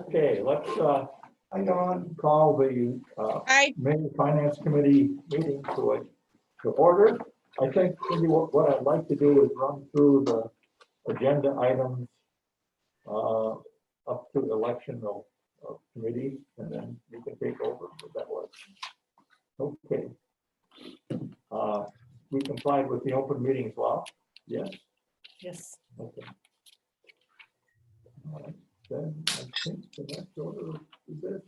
Okay, let's Hi, Dawn. call the Hi. Main Finance Committee meeting to order. I think maybe what I'd like to do is run through the agenda items up to election of committees, and then you can take over if that works. Okay. We complied with the open meetings law, yes? Yes. Okay. All right, then I think the next order of business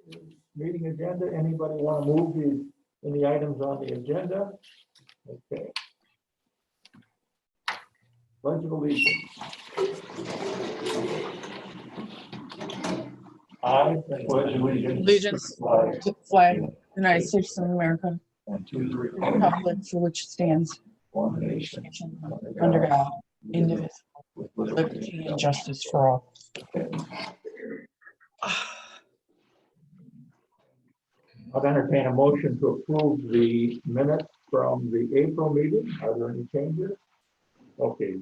is meeting agenda. Anybody want to move any items on the agenda? Okay. Pledge of allegiance. I pledge Allegiance to the flag, of the United States of America, and to the republic for which it stands, one nation under God, indivisible, with with liberty and justice for all. I'll entertain a motion to approve the minutes from the April meeting. Are there any changes? Okay.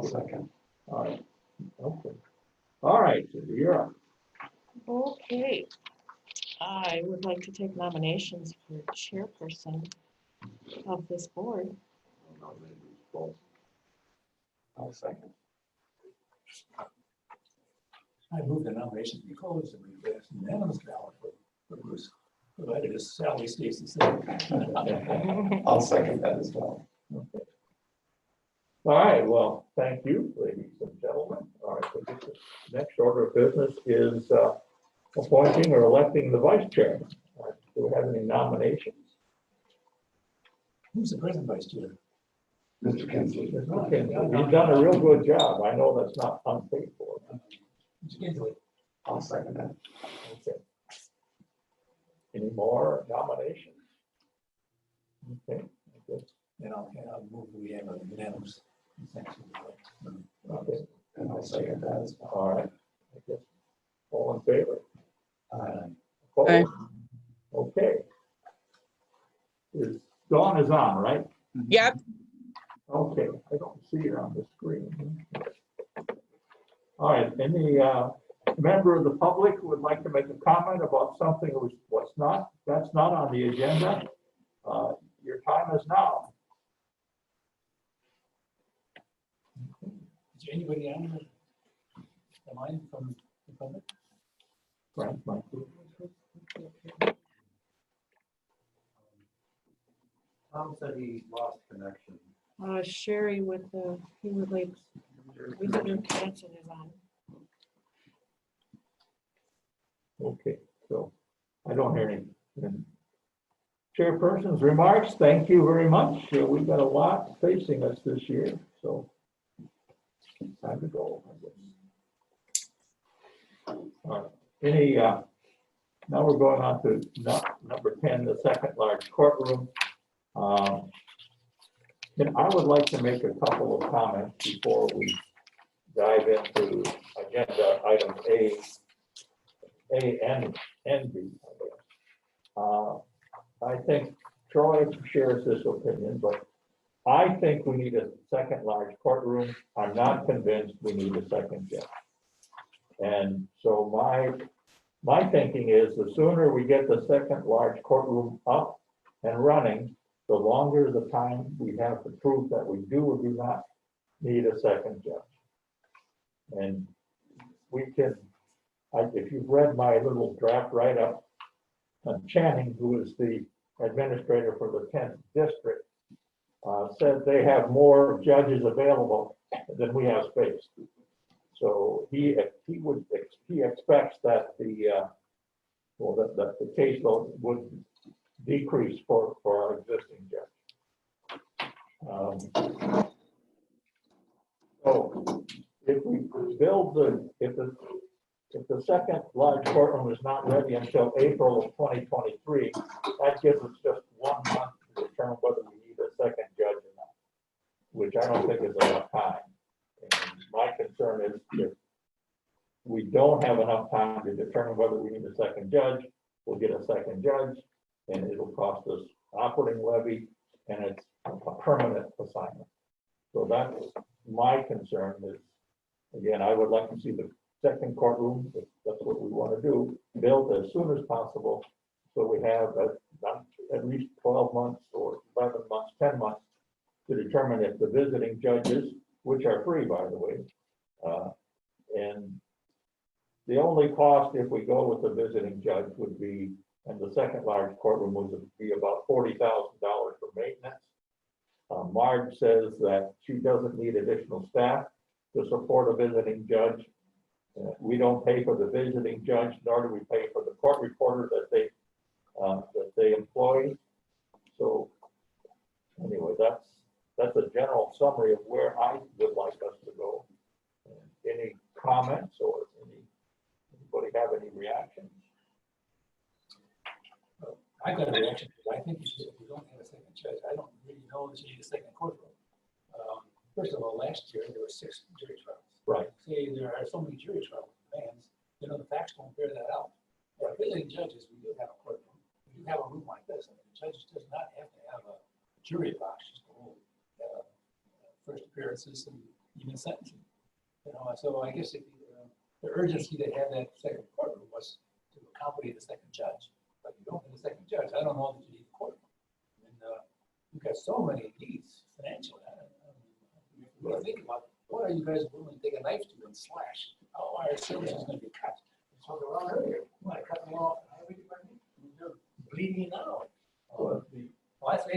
Second. All right. Okay. All right, so you're up. Okay. I would like to take nominations for chairperson of this board. I'll second. I move the nomination to be closed and we pass unanimous ballot for Bruce, provided his salary stays the same. I'll second that as well. Okay. All right, well, thank you, ladies and gentlemen. All right, so the next order of business is appointing or electing the vice chairman. Do we have any nominations? Who's the present vice chair? Mr. Kinsley. Okay, you've done a real good job. I know that's not unpaid for. Mr. Kinsley. I'll second that. Okay. Any more nominations? Okay. I guess- And I'll move we have a unanimous consent. Okay. And I'll second that as well. All right. I guess all in favor? Aye. Opposed? Okay. Dawn is on, right? Yep. Okay, I don't see her on the screen. All right, any member of the public who would like to make a comment about something that's not on the agenda, your time is now. Is there anybody on the line from the public? Frank, Mike. Tom said he lost connection. Sherry with the Human Lakes Visitor Council is on. Okay, so I don't hear any. Chairperson's remarks, thank you very much. We've got a lot facing us this year, so time to go, I guess. All right, now we're going on to number 10, the second large courtroom. And I would like to make a couple of comments before we dive into agenda items A and B. I think Troy shares this opinion, but I think we need a second large courtroom. I'm not convinced we need a second judge. And so my thinking is the sooner we get the second large courtroom up and running, the longer the time we have to prove that we do or do not need a second judge. And we can, if you've read my little draft write-up, Channing, who is the administrator for the 10th district, said they have more judges available than we have space. So he expects that the caseload would decrease for our existing judge. So if we build if the second large courtroom is not ready until April of 2023, that gives us just 1 month to determine whether we need a second judge or not, which I don't think is enough time. And my concern is if we don't have enough time to determine whether we need a second judge, we'll get a second judge, and it'll cost us operating levy, and it's a permanent assignment. So that's my concern is, again, I would like to see the second courtroom, if that's what we want to do, built as soon as possible. So we have at least 12 months or 11 months, 10 months to determine if the visiting judges, which are free, by the way, and the only cost if we go with the visiting judge would be, and the second large courtroom would be about $40,000 for maintenance. Marge says that she doesn't need additional staff to support a visiting judge. We don't pay for the visiting judge, nor do we pay for the court reporter that they employ. So anyway, that's a general summary of where I would like us to go. Any comments or anybody have any reactions? I've got a reaction, because I think if we don't have a second judge, I don't really know that you need a second courtroom. First of all, last year, there were 6 jury trials. Right. Say there are so many jury trial demands, the facts don't bear that out. For visiting judges, we do have a courtroom. We do have a room like this. I mean, the judge does not have to have a jury box just to hold first appearances and even sentencing. So I guess the urgency to have that second courtroom was to accommodate the second judge. But you don't need a second judge. I don't know that you need a courtroom. And you've got so many needs financially. When I think about what are you guys willing to take a knife to and slash? How are our services going to be cut? We talked about earlier. You want to cut me off the highway department? They're bleeding out.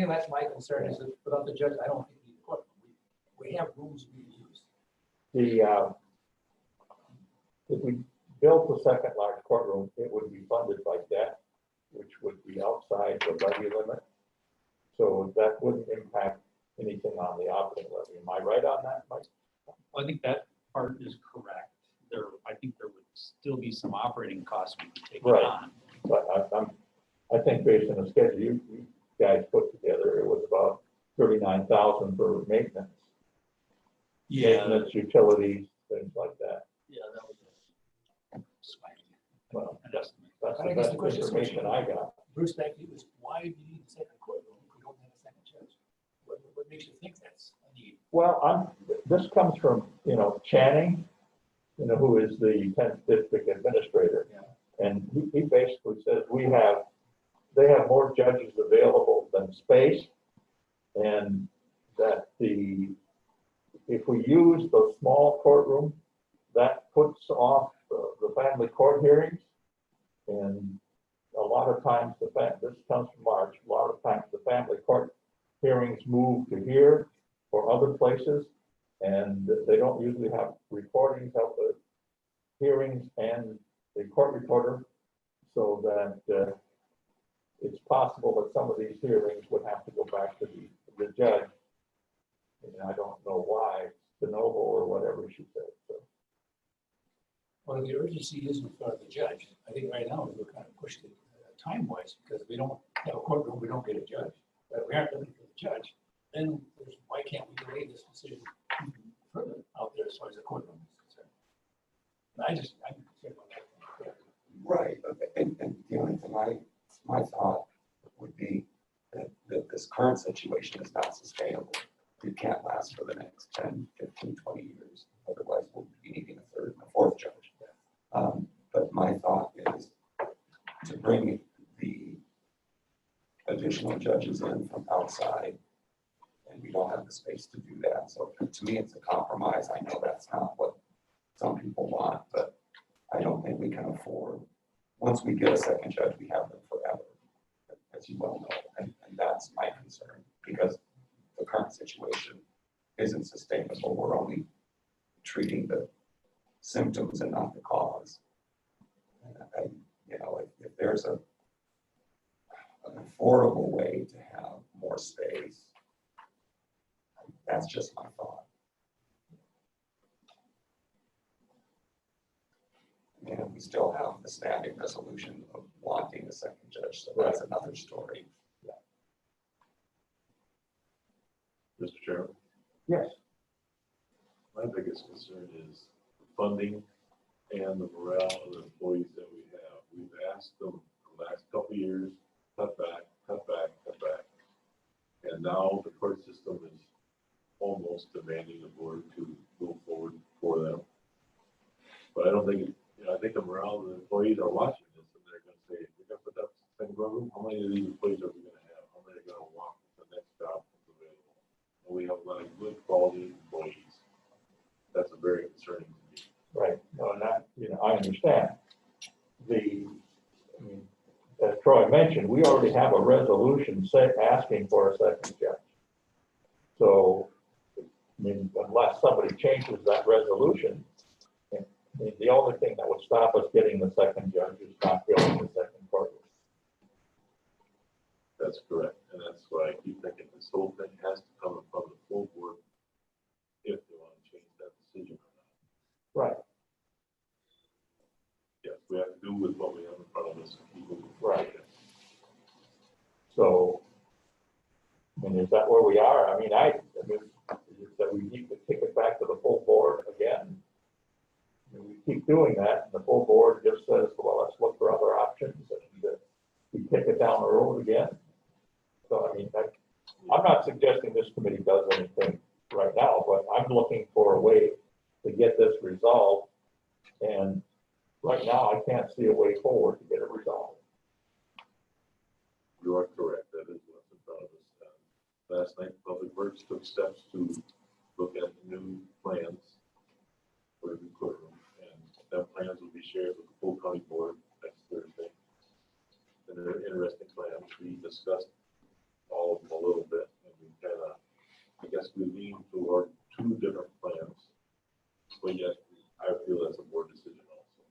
That's my concern is that without the judge, I don't think we need a courtroom. We have rooms we use. If we built the second large courtroom, it would be funded by debt, which would be outside the levy limit. So that wouldn't impact anything on the operating levy. Am I right on that, Mike? I think that part is correct. I think there would still be some operating costs we could take Right. on. But I think based on the schedule you guys put together, it was about 39,000 for maintenance. Maintenance, utilities, things like that. Yeah, that was a swag. Well, An estimate. that's I the guess best the question is- information I got. Bruce, back to you is why do you need a second courtroom if we don't have a second judge? What makes you think that's a need? Well, this comes from, Channing, who is the 10th district administrator. Yeah. And he basically says they have more judges available than space. And that if we use the small courtroom, that puts off the family court hearings. And a lot of times, this comes from March, a lot of times the family court hearings move to here or other places. And they don't usually have recordings of the hearings and the court reporter. So that it's possible that some of these hearings would have to go back to the judge. And I don't know why, de novo or whatever she said. So. Well, the urgency isn't for the judge. I think right now we're kind of pushed it time-wise because we don't have a courtroom, we don't get a judge. But if we aren't looking for the judge, then why can't we delay this decision further out there as far as the courtroom is concerned? I'm concerned about that. Right, and the only thing my thought would be that this current situation is not sustainable. It can't last for the next 10, 15, 20 years. Otherwise, we'll be needing a third and a fourth judge. But my thought is to bring the additional judges in from outside, and we don't have the space to do that. So to me, it's a compromise. I know that's not what some people want, but I don't think we can afford. Once we get a second judge, we have them forever, as you well know, and that's my concern because the current situation isn't sustainable. We're only treating the symptoms and not the cause. And if there's an affordable way to have more space, that's just my thought. And we still have the standing resolution of wanting a second judge, so that's another story. Mr. Chairman, Yes. my biggest concern is funding and the morale of the employees that we have. We've asked them the last couple of years, cut back, cut back, cut back. And now the court system is almost demanding the board to go forward for them. But I don't think now the employees are watching this and they're gonna say, we're gonna put that second courtroom, how many of these employees are we gonna have? How many are gonna walk to the next job that's available? And we have a lot of good quality employees. That's a very concerning to me. Right, no, not, I understand. I mean, as Troy mentioned, we already have a resolution asking for a second judge. So, I mean, unless somebody changes that resolution, I mean, the only thing that would stop us getting the second judge is not building the second courtroom. That's correct. And that's why I keep thinking this whole thing has to come from the full board if they want to change that decision or not. Right, Yes, we have to do with what we have in front of us. Right. So, I mean, is that where we are? I mean, that we need to kick it back to the full board again. I mean, we keep doing that, and the full board just says, well, let's look for other options, and we kick it down the road again. So, I mean, I'm not suggesting this committee does anything right now, but I'm looking for a way to get this resolved. And right now, I can't see a way forward to get it resolved. You are correct. That is what's in front of us. Last night, Public Works took steps to look at new plans for the courtroom, and that plans will be shared with the full county board next Thursday. And they're interesting plans. We discussed all of them a little bit, and we kind of, I guess we lean toward two different plans. But yet, I feel that's a board decision also,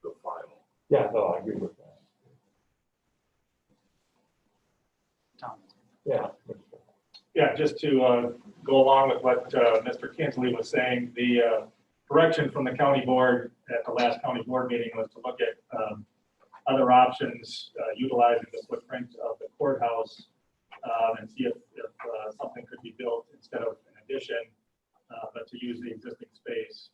the final. Yeah, no, I agree with that. Tom. Yeah. Yeah, just to go along with what Mr. Kinsley was saying, the direction from the county board at the last county board meeting was to look at other options, utilizing the footprint of the courthouse and see if something could be built instead of an addition, but to use the existing space.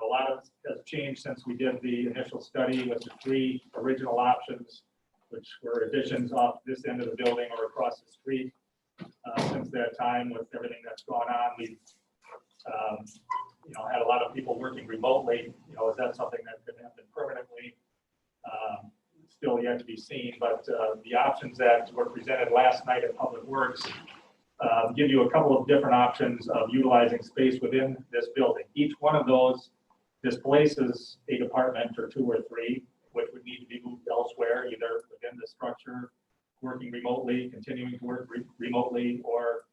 A lot of has changed since we did the initial study with the 3 original options, which were additions off this end of the building or across the street. Since that time, with everything that's gone on, we've had a lot of people working remotely. Is that something that could happen permanently? Still yet to be seen, but the options that were presented last night at Public Works give you a couple of different options of utilizing space within this building. Each one of those displaces a department or 2 or 3, which would need to be moved elsewhere, either within the structure, working remotely, continuing to work remotely, or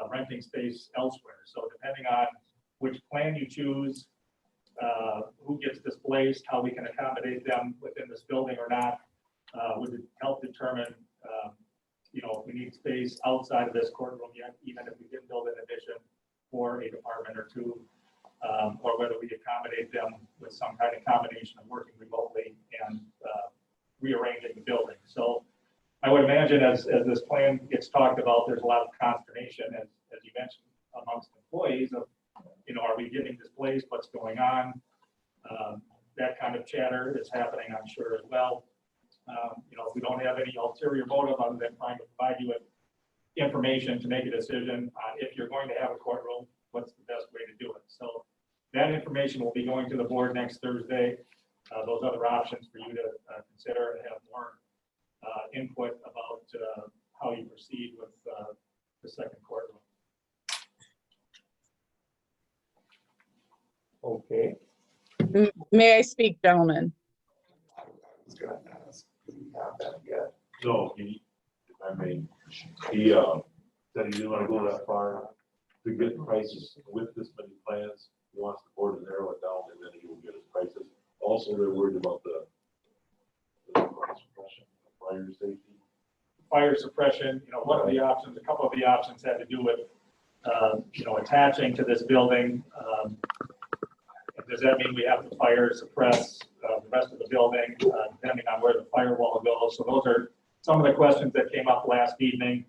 renting space elsewhere. So depending on which plan you choose, who gets displaced, how we can accommodate them within this building or not, would help determine, if we need space outside of this courtroom yet, even if we didn't build an addition for a department or 2, or whether we accommodate them with some kind of combination of working remotely and rearranging the building. So I would imagine as this plan gets talked about, there's a lot of consternation, as you mentioned, amongst employees of, are we getting displaced? What's going on? That kind of chatter is happening, I'm sure, as well. If we don't have any ulterior motive other than trying to provide you with information to make a decision on if you're going to have a courtroom, what's the best way to do it. So that information will be going to the board next Thursday. Those other options for you to consider and have more input about how you proceed with the second courtroom. Okay. May I speak, gentlemen? I was gonna ask, do we have that yet? No, if I may, he said he didn't want to go that far to get prices with this many plans. He wants the board to narrow it down, and then he will get his prices. Also, they're worried about the suppression, fire safety. Fire suppression, one of the options, a couple of the options had to do with, attaching to this building. Does that mean we have to fire suppress the rest of the building, depending on where the firewall goes? So those are some of the questions that came up last evening.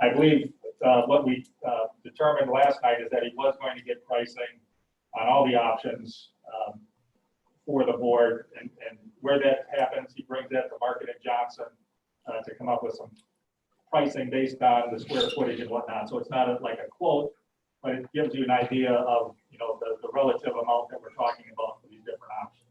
I believe what we determined last night is that he was going to get pricing on all the options for the board, and where that happens, he brings that to Market and Johnson to come up with some pricing based on the square footage and whatnot. So it's not like a quote, but it gives you an idea of the relative amount that we're talking about for these different options.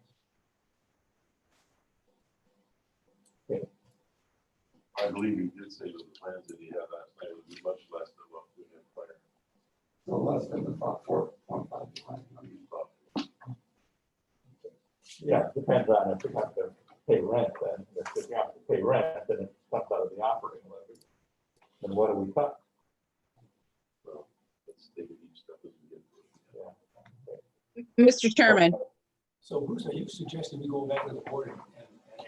I believe you did say that the plans that he had last night would be much less than what we had planned. So less than the 4.5 plan. Yeah, depends on if you have to pay rent, and if you have to pay rent, then it comes out of the operating levy. Then what do we cut? So let's take each step as we get through it. Yeah. Mr. Chairman, So Bruce, are you suggesting we go back to the board and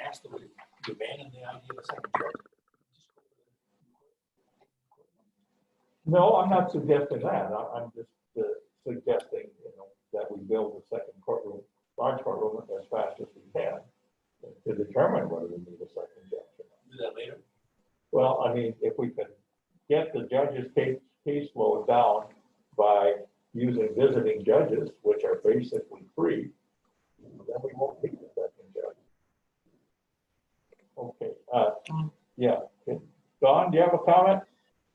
ask them to abandon the idea of a second judge? No, I'm not suggesting that. I'm just suggesting, that we build a second courtroom, large courtroom as fast as we can to determine whether we need a second judge or not. Do that later? Well, I mean, if we can get the judge's caseload down by using visiting judges, which are basically free, then we won't need the second judge. Okay, yeah. Dawn, do you have a comment?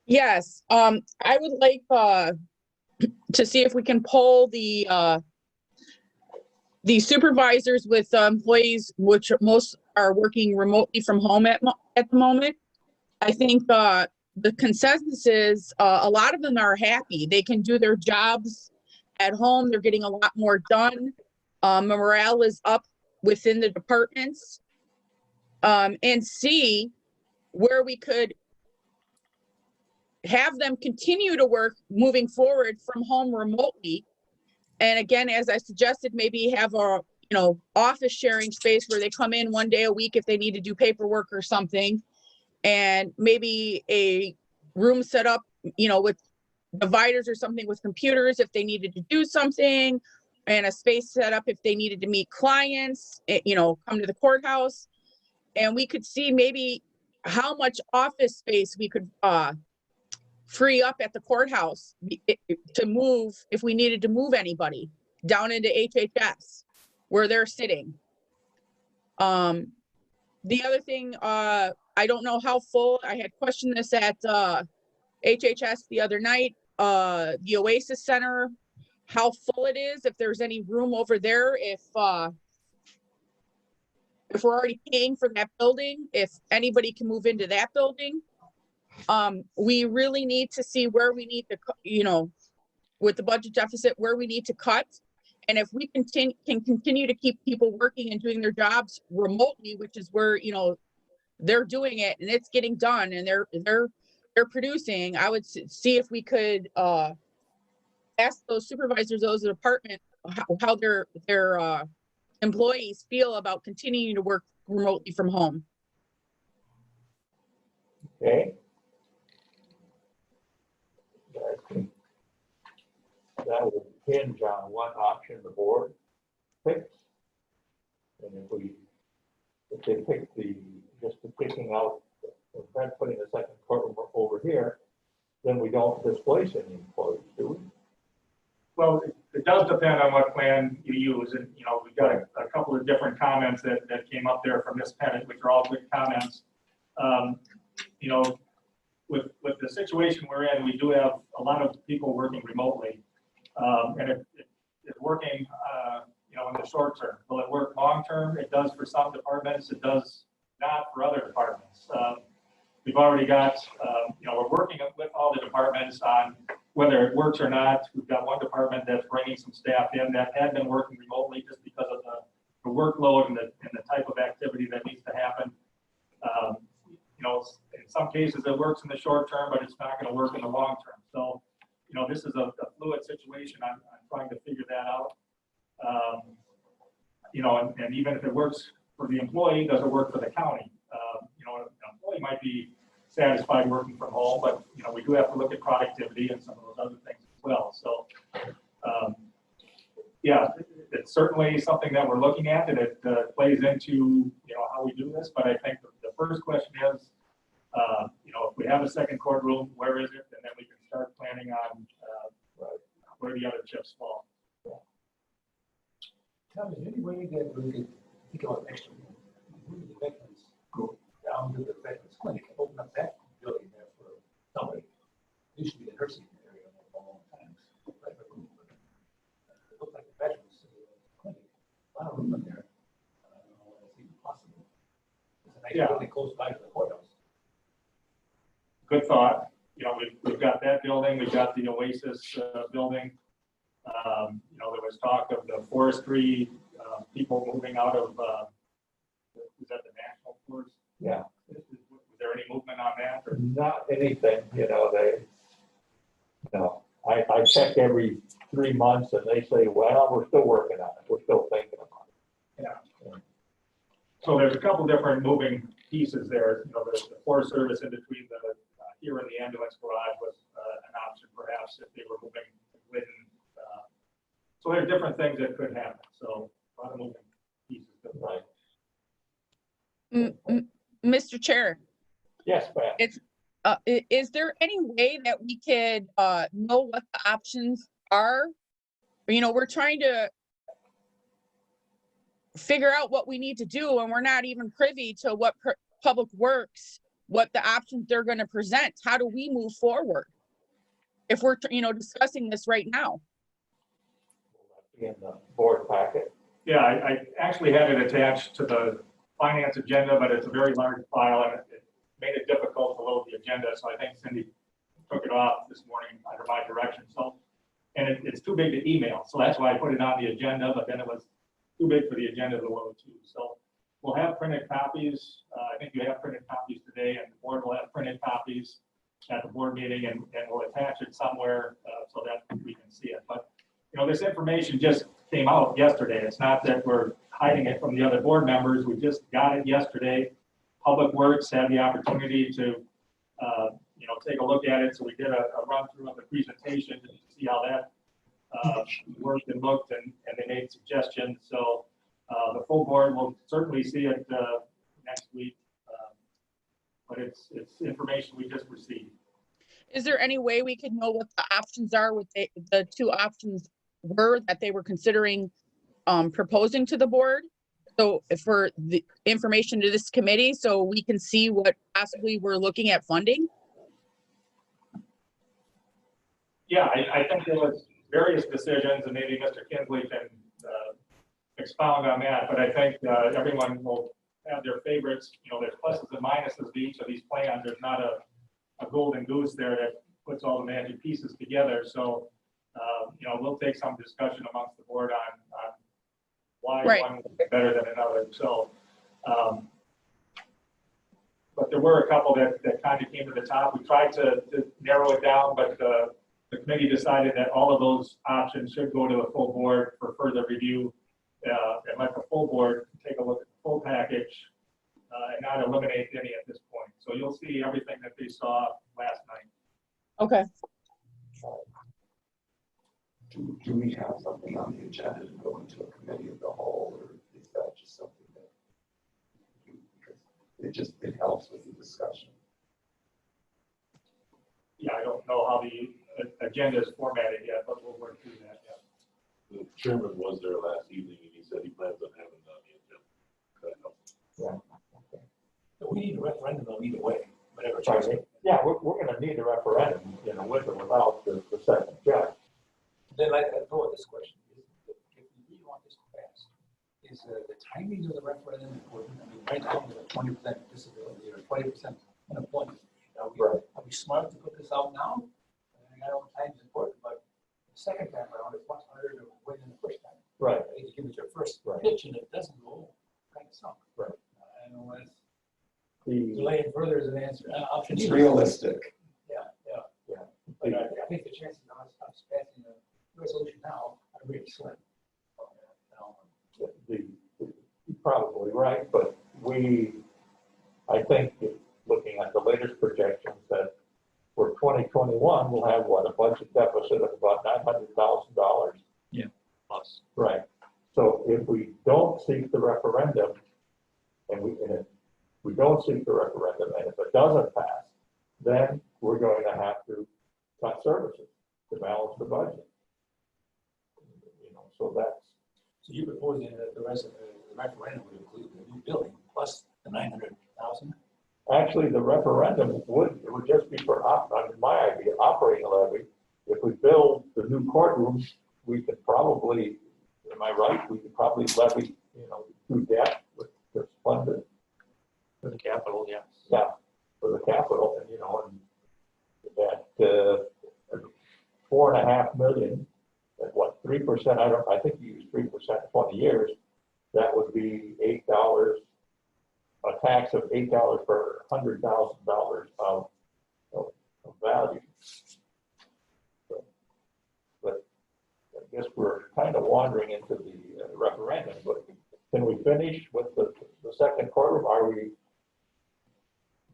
yes, I would like, to see if we can poll the supervisors with employees, which most are working remotely from home at the moment. I think, the consensus is, a lot of them are happy. They can do their jobs at home. They're getting a lot more done. Morale is up within the departments. And see where we could have them continue to work moving forward from home remotely. And again, as I suggested, maybe have a, office sharing space where they come in one day a week if they need to do paperwork or something. And maybe a room set up, with dividers or something with computers if they needed to do something, and a space set up if they needed to meet clients, come to the courthouse. And we could see maybe how much office space we could free up at the courthouse to move, if we needed to move anybody down into HHS where they're sitting. The other thing, I don't know how full, I had questioned this at HHS the other night, the Oasis Center, how full it is, if there's any room over there, if we're already paying for that building, if anybody can move into that building. We really need to see where we need to, with the budget deficit, where we need to cut. And if we can continue to keep people working and doing their jobs remotely, which is where, they're doing it and it's getting done and they're producing, I would see if we could ask those supervisors, those department, how their employees feel about continuing to work remotely from home. Okay. I think that will hinge on what option the board picks. And if they pick just the picking out, putting a second courtroom over here, then we don't displace any employees, do we? Well, it does depend on what plan you use, and, we've got a couple of different comments that came up there from Ms. Pettit, which are all good comments. With the situation we're in, we do have a lot of people working remotely, and it's working, in the short term. Will it work long term? It does for some departments. It does not for other departments. We've already got, we're working with all the departments on whether it works or not. We've got one department that's bringing some staff in that had been working remotely just because of the workload and the type of activity that needs to happen. In some cases it works in the short term, but it's not going to work in the long term. So, this is a fluid situation. I'm trying to figure that out. And even if it works for the employee, does it work for the county? An employee might be satisfied working from home, but we do have to look at productivity and some of those other things as well. So, yeah, it's certainly something that we're looking at, and it plays into how we do this. But I think the first question is, if we have a second courtroom, where is it? And then we can start planning on where the other chips fall. Tom, is there any way that we could think about extra, moving the veterans group down to the veterans clinic, open up that building there for somebody? It used to be the nursing area for a long time. It looked like the veterans clinic, a lot of room in there. I don't know if it's even possible. It's a nice building close by to the courthouse. good thought. You know, we've got that building, we've got the Oasis building. You know, there was talk of the forestry, people moving out of, is that the National Forest? Yeah. Was there any movement on that? Or? Not anything, you know, no, I check every 3 months and they say, well, we're still working on it, we're still thinking about it. Yeah. So there's a couple different moving pieces there. You know, the Forest Service in between the, here in the ambulance garage was an option perhaps if they were moving to Glidden. So there are different things that could happen. So a lot of moving pieces. Right. Mr. Chair, Yes, Pat. is there any way that we could know what the options are? You know, we're trying to figure out what we need to do, and we're not even privy to what Public Works, what the options they're going to present. How do we move forward if we're, you know, discussing this right now? In the board packet. Yeah, I actually had it attached to the finance agenda, but it's a very large file and it made it difficult to load the agenda. So I think Cindy took it off this morning under my direction. So, and it's too big to email. So that's why I put it on the agenda, but then it was too big for the agenda to load too. So we'll have printed copies. I think you have printed copies today and the board will have printed copies at the board meeting and we'll attach it somewhere so that we can see it. But you know, this information just came out yesterday. It's not that we're hiding it from the other board members. We just got it yesterday. Public Works had the opportunity to, you know, take a look at it. So we did a run through of the presentation to see how that worked and looked, and they made suggestions. So the full board will certainly see it next week. But it's information we just received. Is there any way we could know what the options are, what the two options were that they were considering proposing to the board? So for the information to this committee, so we can see what possibly we're looking at funding? Yeah, I think there was various decisions, and maybe Mr. Kinsley can expound on that, but I think everyone will have their favorites. You know, there's pluses and minuses to each of these plans. There's not a golden goose there that puts all the magic pieces together. So, you know, we'll take some discussion amongst the board on why one is better than another. So, but there were a couple that kind of came to the top. We tried to narrow it down, but the committee decided that all of those options should go to the full board for further review and let the full board take a look at the full package and not eliminate any at this point. So you'll see everything that they saw last night. Okay. Do we have something on the agenda to go into a committee of the whole, or is that just something that, because it helps with the discussion? Yeah, I don't know how the agenda is formatted yet, but we'll work through that. Yeah. The chairman was there last evening and he said he plans on having it on the agenda. That helps. Yeah. So we need a referendum though either way, whatever. Sorry. Yeah, we're gonna need a referendum, you know, with or without the second judge. Then I throw out this question. If we really want this to pass, is the timing of the referendum important? I mean, right now, we have 20% disability or 20% unemployment. Are we smart to put this out now? I know time is important, but the second time around, it's much harder to win than the first time. Right. If you give it your first Right. pitch and it doesn't go, kind of sunk. Right. I know that's The, delaying further is an answer. Option It's two. realistic. Yeah. But I think the chances of us passing a resolution now are really slim. you're probably right, but I think looking at the latest projections that for 2021, we'll have what, a budget deficit of about $900,000. Yeah, plus. Right. So if we don't seek the referendum, and if we don't seek the referendum, and if it doesn't pass, then we're going to have to cut services to balance the budget. You know, so that's. So you're proposing that the referendum would include the new building plus the 900,000? Actually, the referendum would just be for, under my idea, operating levy. If we build the new courtrooms, we could probably, am I right? We could probably levy, you know, through debt to fund it. For the capital, yes. Yeah, for the capital, and you know, and 3%, I think you use 3% 20 years, that would be $8, a tax of $8 per $100,000 of value. So, but I guess we're kind of wandering into the referendum, but can we finish with the second courtroom?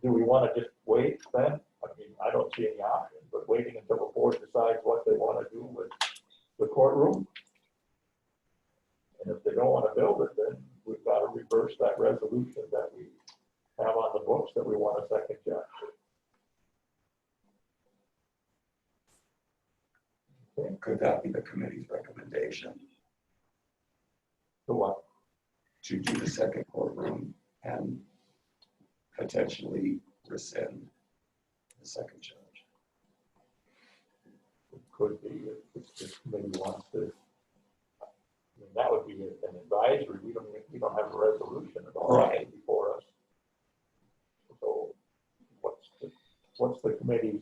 Do we want to just wait then? I mean, I don't see any option, but waiting until the board decides what they want to do with the courtroom. And if they don't want to build it, then we've got to reverse that resolution that we have on the books that we want a second judge. Okay. Could that be the committee's recommendation So what? to do the second courtroom and potentially rescind the second judge? It could be if this committee wants to. I mean, that would be an advisory. We don't have a resolution at all Right. before us. So what's the committee's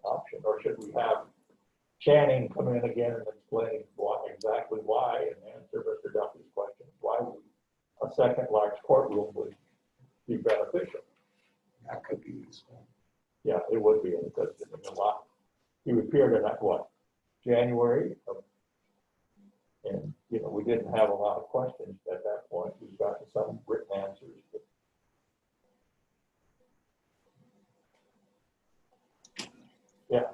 option? Or should we have Channing come in again and explain exactly why and answer Mr. Duffy's question, why a second large courtroom would be beneficial? That could be useful. Yeah, it would be, because there's a lot. He appeared in that, what, January? And, you know, we didn't have a lot of questions at that point. We've gotten some written answers. But yeah,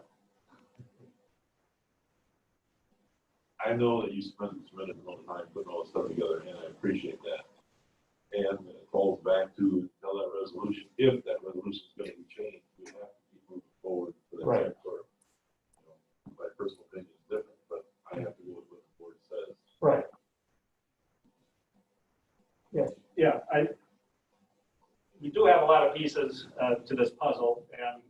I know that you spent a tremendous amount of time putting all this stuff together, and I appreciate that. And it falls back to tell that resolution, if that resolution is going to be changed, we have to keep moving forward for that. Right. Sort of, my personal opinion is different, but I have to go with what the board says. right. Yes, Yeah, we do have a lot of pieces to this puzzle, and,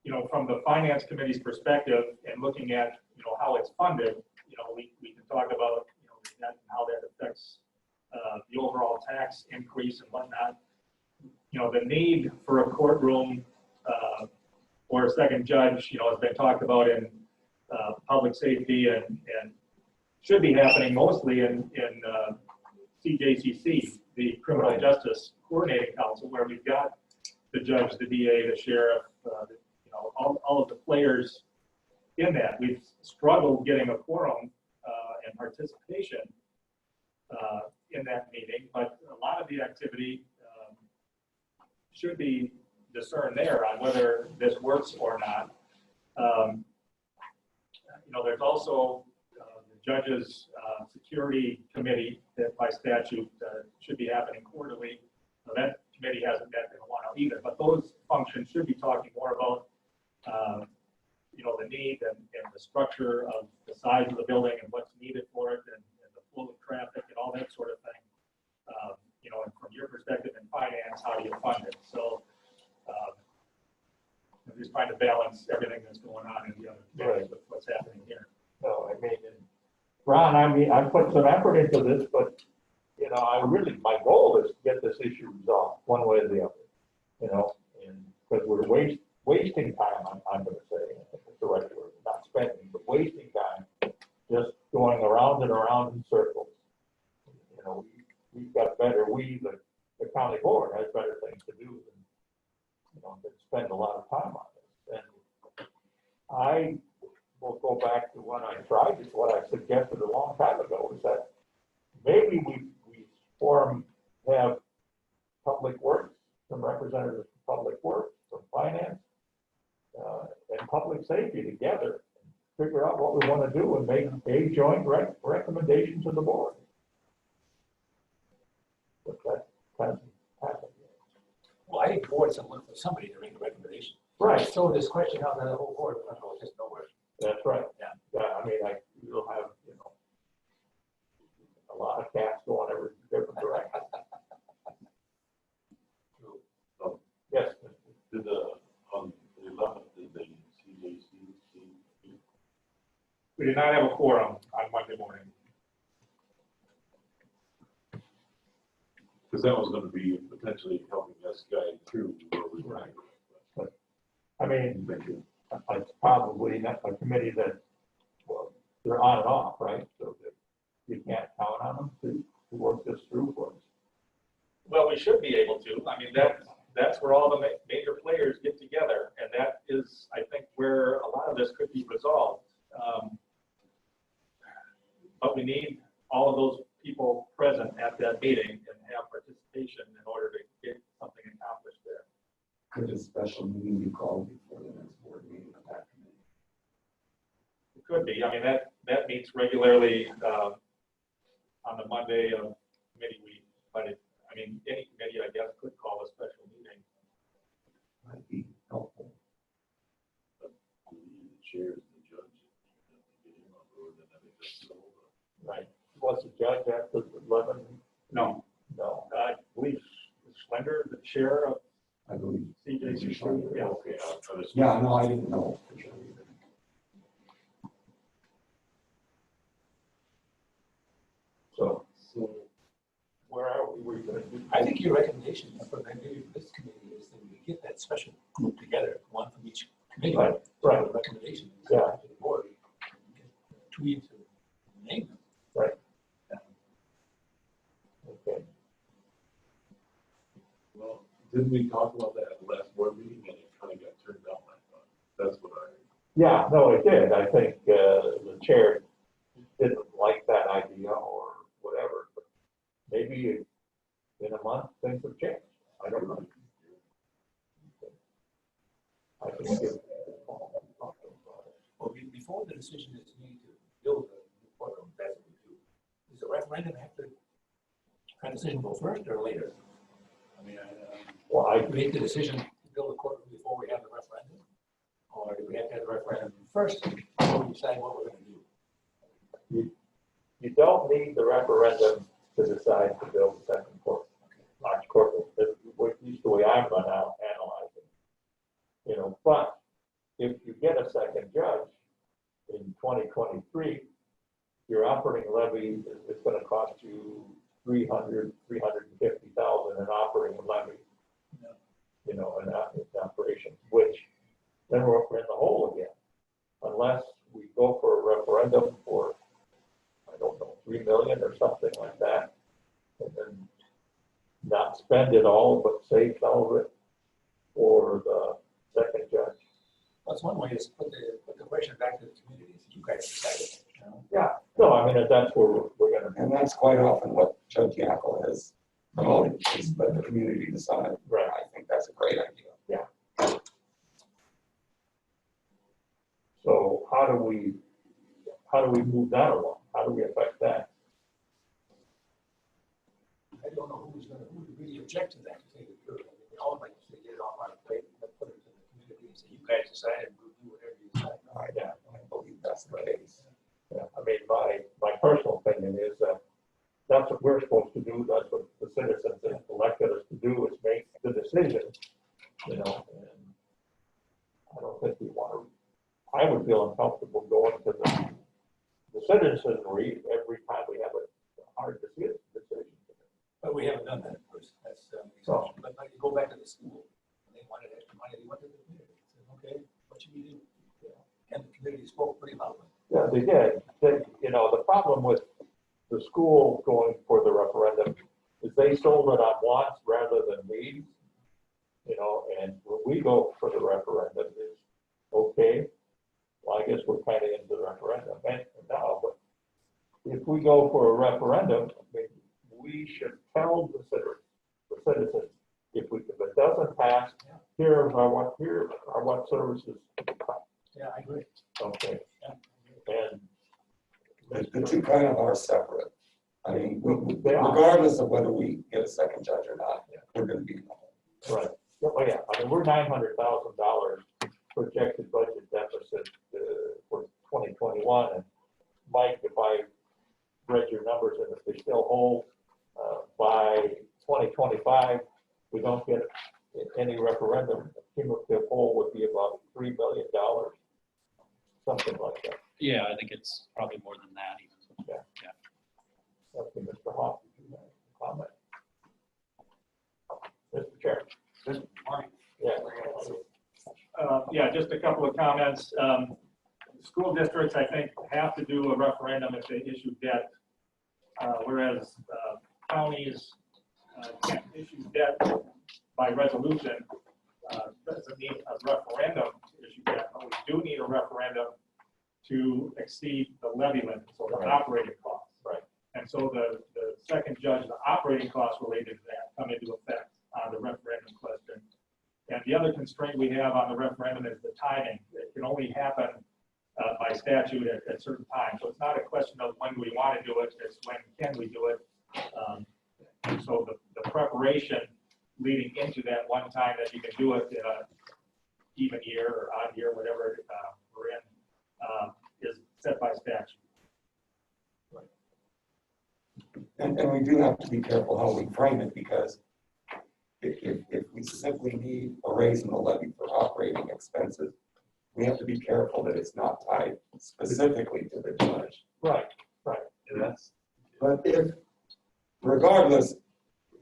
you know, from the finance committee's perspective and looking at, you know, how it's funded, you know, we can talk about, you know, that, how that affects the overall tax increase and whatnot. You know, the need for a courtroom or a second judge, you know, has been talked about in public safety and should be happening mostly in CJCC, the Criminal Justice Coordinating Council, where we've got the judge, the DA, the sheriff, you know, all of the players in that. We've struggled getting a quorum and participation in that meeting, but a lot of the activity should be discerned there on whether this works or not. You know, there's also the judges' security committee that by statute should be happening quarterly. That committee hasn't met in a while either, but those functions should be talking more about you know, the need and the structure of the size of the building and what's needed for it and the flow of traffic and all that sort of thing. You know, and from your perspective in finance, how do you fund it? So I'm just trying to balance everything that's going on in the other committees with what's happening here. no, I mean, and Ron, I mean, I put some effort into this, but, you know, my goal is to get this issue resolved one way or the other, you know, and because we're wasting time, I'm going to say, it's the right word, not spending, but wasting time, just going around and around in circles. You know, we've got better, the county board has better things to do than, you know, than spend a lot of time on this. And I will go back to what I suggested a long time ago, is that maybe we have public works, some representatives from public works, from finance, and public safety together, figure out what we want to do and make a joint recommendation to the board. But that hasn't happened yet. Well, I think the board's looking for somebody to make a recommendation. Right, Throw this question out to the whole board, but it'll just nowhere. that's right. Yeah. Yeah, I mean, you'll have, you know, a lot of cats going every different direction. Yes, Did on the 11th, did the CJC? We did not have a quorum on Monday morning. Because that was going to be potentially helping us guide through where we were. I mean, Thank you. it's probably not a committee that, well, they're on and off, right? So that you can't count on them to work this through for us. Well, we should be able to. I mean, that's where all the major players get together, and that is, I think, where a lot of this could be resolved. But we need all of those people present at that meeting and have participation in order to get something accomplished there. Could a special meeting be called before the next board meeting of that committee? It could be. I mean, that meets regularly on the Monday of committee week, but I mean, any committee, I guess, could call a special meeting. Might be helpful. The chair is the judge. Get him on board, and I think that's all. Right. Was the judge at the 11? No, No. I believe Slender, the chair of I believe. CJCC, yeah. Okay, I'll try to. Yeah, no, I didn't know for sure either. So where are we? We're gonna do. I think your recommendation for maybe this committee is that we get that special group together, one from each committee. Right, right. The recommendation. Yeah. To the board. Tweet to name them. Right. Okay. Well, didn't we talk about that at the last board meeting, and it kind of got turned down, I thought. That's what I. Yeah, no, it did. I think the chair didn't like that idea or whatever. But maybe in a month, things have changed. I don't know. I can give. Well, before the decision is made to build a new courtroom, that's what we do. Does the referendum have to, kind of decision go first or later? I mean, Well, I, do we make the decision to build a courtroom before we have the referendum? Or do we have to have the referendum first before we decide what we're gonna do? you don't need the referendum to decide to build a second court, large courtroom. That's the way I'm now analyzing. You know, but if you get a second judge in 2023, your operating levy is going to cost you $350,000 in operating levy. Yeah. You know, in operation, which then we're in the hole again, unless we go for a referendum for, I don't know, 3 million or something like that, and then not spend it all, but save some of it for the second judge. That's one way is put the question back to the community, you guys decide it, you know? Yeah, no, I mean, that's where we're gonna, And that's quite often what Judge Yackel has promoted, is let the community decide. right. I think that's a great idea. So how do we move that along? How do we affect that? I don't know who would really object to that, to take it through. I mean, we all like to get it off our plate, and put it to the community and say, you guys decide and we'll do whatever you decide. I believe that's the case. Yeah, I mean, my personal opinion is that that's what we're supposed to do. That's what the citizens that elected us to do, is make the decision, you know, and I don't think we want to, I would feel uncomfortable going to the citizenry every time we have a hard decision. But we haven't done that, of course, that's, So- but like, you go back to the school, and they wanted extra money, they went to the community, said, okay, what should we do? And the community spoke pretty loudly. Yeah, they did. You know, the problem with the school going for the referendum is they sold it on wants rather than needs. You know, and when we go for the referendum is, okay, well, I guess we're kind of into the referendum now, but if we go for a referendum, I mean, we should tell the citizens, if it doesn't pass, here are what services. Yeah, I agree. Okay. Yeah. And The two kind of are separate. I mean, They are. regardless of whether we get a second judge or not, we're gonna be in the hole. right. Oh, yeah, I mean, we're $900,000 projected budget deficit for 2021. And Mike, if I read your numbers and if they still hold by 2025, we don't get any referendum, the cumulative hole would be about $3 million, something like that. Yeah, I think it's probably more than that even. Okay, Mr. Hoff, did you have a comment? Mr. Chair. Yeah. Yeah, just a couple of comments. school districts, I think, have to do a referendum if they issue debt, whereas counties can't issue debt by resolution. Doesn't need a referendum to issue debt, but we do need a referendum to exceed the levy limit, so the operating costs. Right. And so the second judge, the operating costs related to that come into effect on the referendum question. And the other constraint we have on the referendum is the timing. It can only happen by statute at certain times. So it's not a question of when do we want to do it, it's when can we do it. So the preparation leading into that one time that you can do it in a even year or odd year, whatever we're in, is set by statute. And we do have to be careful how we frame it, because if we simply need a raise in the levy for operating expenses, we have to be careful that it's not tied specifically to the judge. Right. And that's, But if, regardless,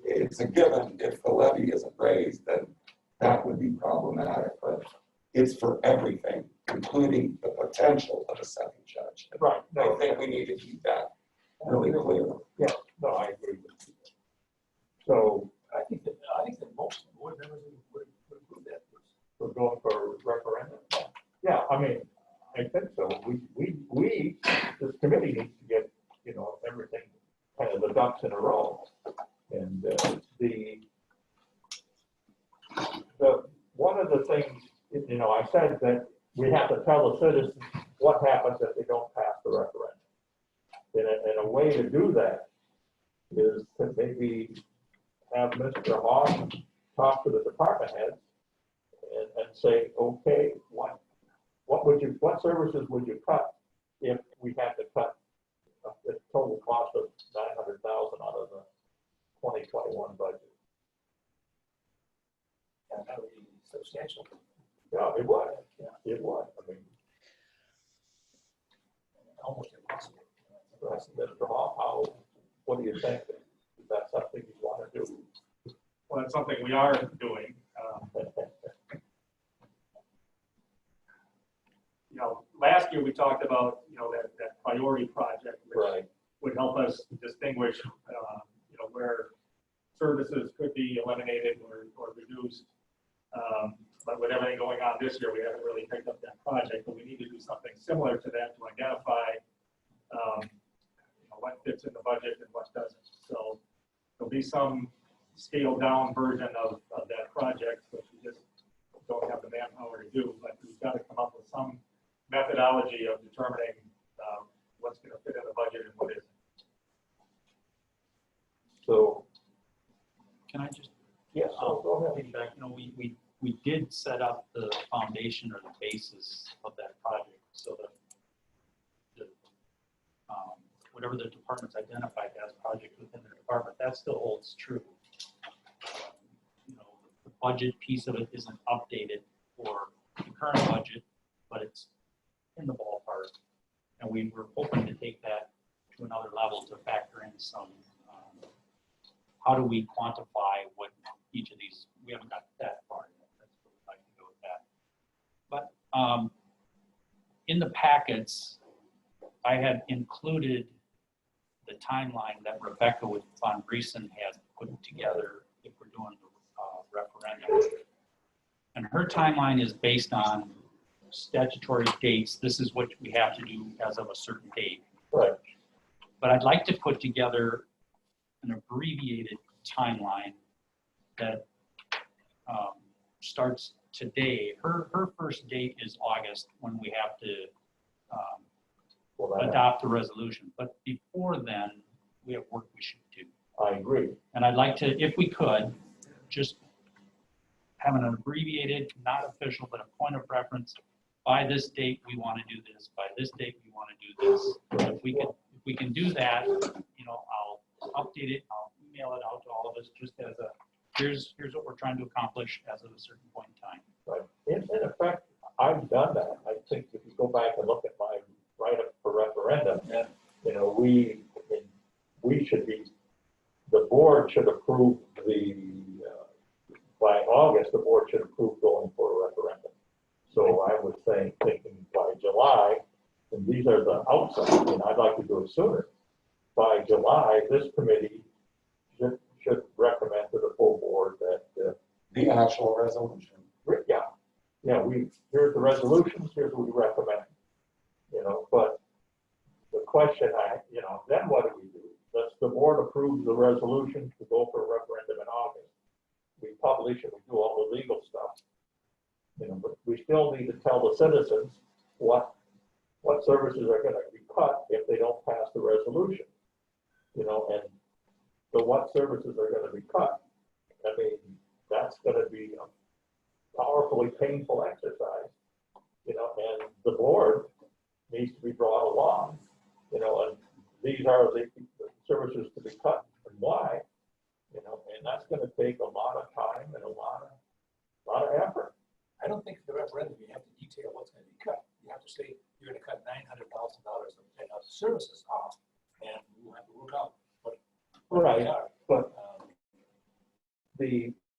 it's a given, if the levy isn't raised, then that would be problematic, but it's for everything, including the potential of a second judge. Right. I think we need to keep that really clear. Yeah, no, I agree with you. So I think that most board members would approve that. we're going for referendum? Yeah, I mean, I think so. We, this committee needs to get, everything, kind of the ducks in a row. And one of the things, I said that we have to tell the citizens what happens if they don't pass the referendum. And a way to do that is to maybe have Mr. Hawes talk to the department heads and say, okay, what services would you cut if we had to cut the total cost of $900,000 out of the 2021 budget? And that would be substantial. Yeah, it would. Yeah, it would. I mean, Almost impossible. Mr. Hawes, what do you think? Is that something you want to do? Well, it's something we are doing. Last year we talked about, that priority project, which Right. would help us distinguish, where services could be eliminated or reduced. But with everything going on this year, we haven't really picked up that project, but we need to do something similar to that to identify, what fits in the budget and what doesn't. So there'll be some scaled down version of that project, which we just don't have the manpower to do, but we've got to come up with some methodology of determining what's going to fit in the budget and what isn't. So, Can I just, yes, go ahead. feedback, we did set up the foundation or the basis of that project so that whatever the department's identified as project within the department, that still holds true. The budget piece of it isn't updated for the current budget, but it's in the ballpark. And we were hoping to take that to another level to factor in some, how do we quantify what each of these, we haven't got that far yet. That's where we'd like to go with that. But in the packets, I had included the timeline that Rebecca with Von Briesen had put together if we're doing the referendum. And her timeline is based on statutory dates. This is what we have to do as of a certain date. Right. But I'd like to put together an abbreviated timeline that starts today. Her first date is August, when we have to adopt the resolution. But before then, we have work we should do. I agree. And I'd like to, if we could, just have an abbreviated, not official, but a point of reference. By this date, we want to do this. By this date, we want to do this. If we can do that, I'll update it. I'll email it out to all of us just as a, here's what we're trying to accomplish as of a certain point in time. Right. In effect, I've done that. I think if you go back and look at my write-up for referendum, we should be, the board should approve by August, the board should approve going for a referendum. So I was thinking by July, And these are the outside, and I'd like to do it sooner. By July, this committee should recommend to the full board that, The actual resolution. here's the resolutions, here's what we recommend. But the question then what do? Does the board approve the resolution to go for a referendum in August? We publish and we do all the legal stuff. But we still need to tell the citizens what services are gonna be cut if they don't pass the resolution. And so what services are gonna be cut? I mean, that's gonna be a powerfully painful exercise, and the board needs to be brought along, and these are the services to be cut and why, and that's gonna take a lot of time and a lot of effort. I don't think the referendum, you have to detail what's gonna be cut. You have to say, you're gonna cut $900,000 of services off, and we'll have to work out what they Right, are. but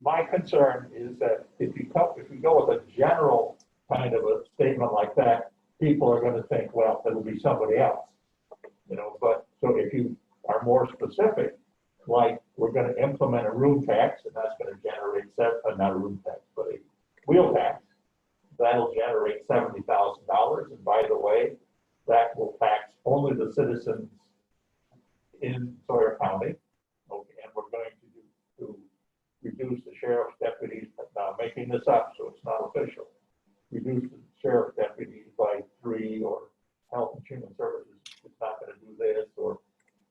my concern is that if you go with a general kind of a statement like that, people are gonna think, well, it'll be somebody else. But so if you are more specific, like we're gonna implement a room tax, and that's gonna generate not a room tax, but a wheel tax, that'll generate $70,000, and by the way, that will tax only the citizens in Sawyer County. Okay, and we're going to reduce the sheriff's deputies, making this up, so it's not official. Reduce the sheriff's deputies by 3, or health and human services is not gonna do this, or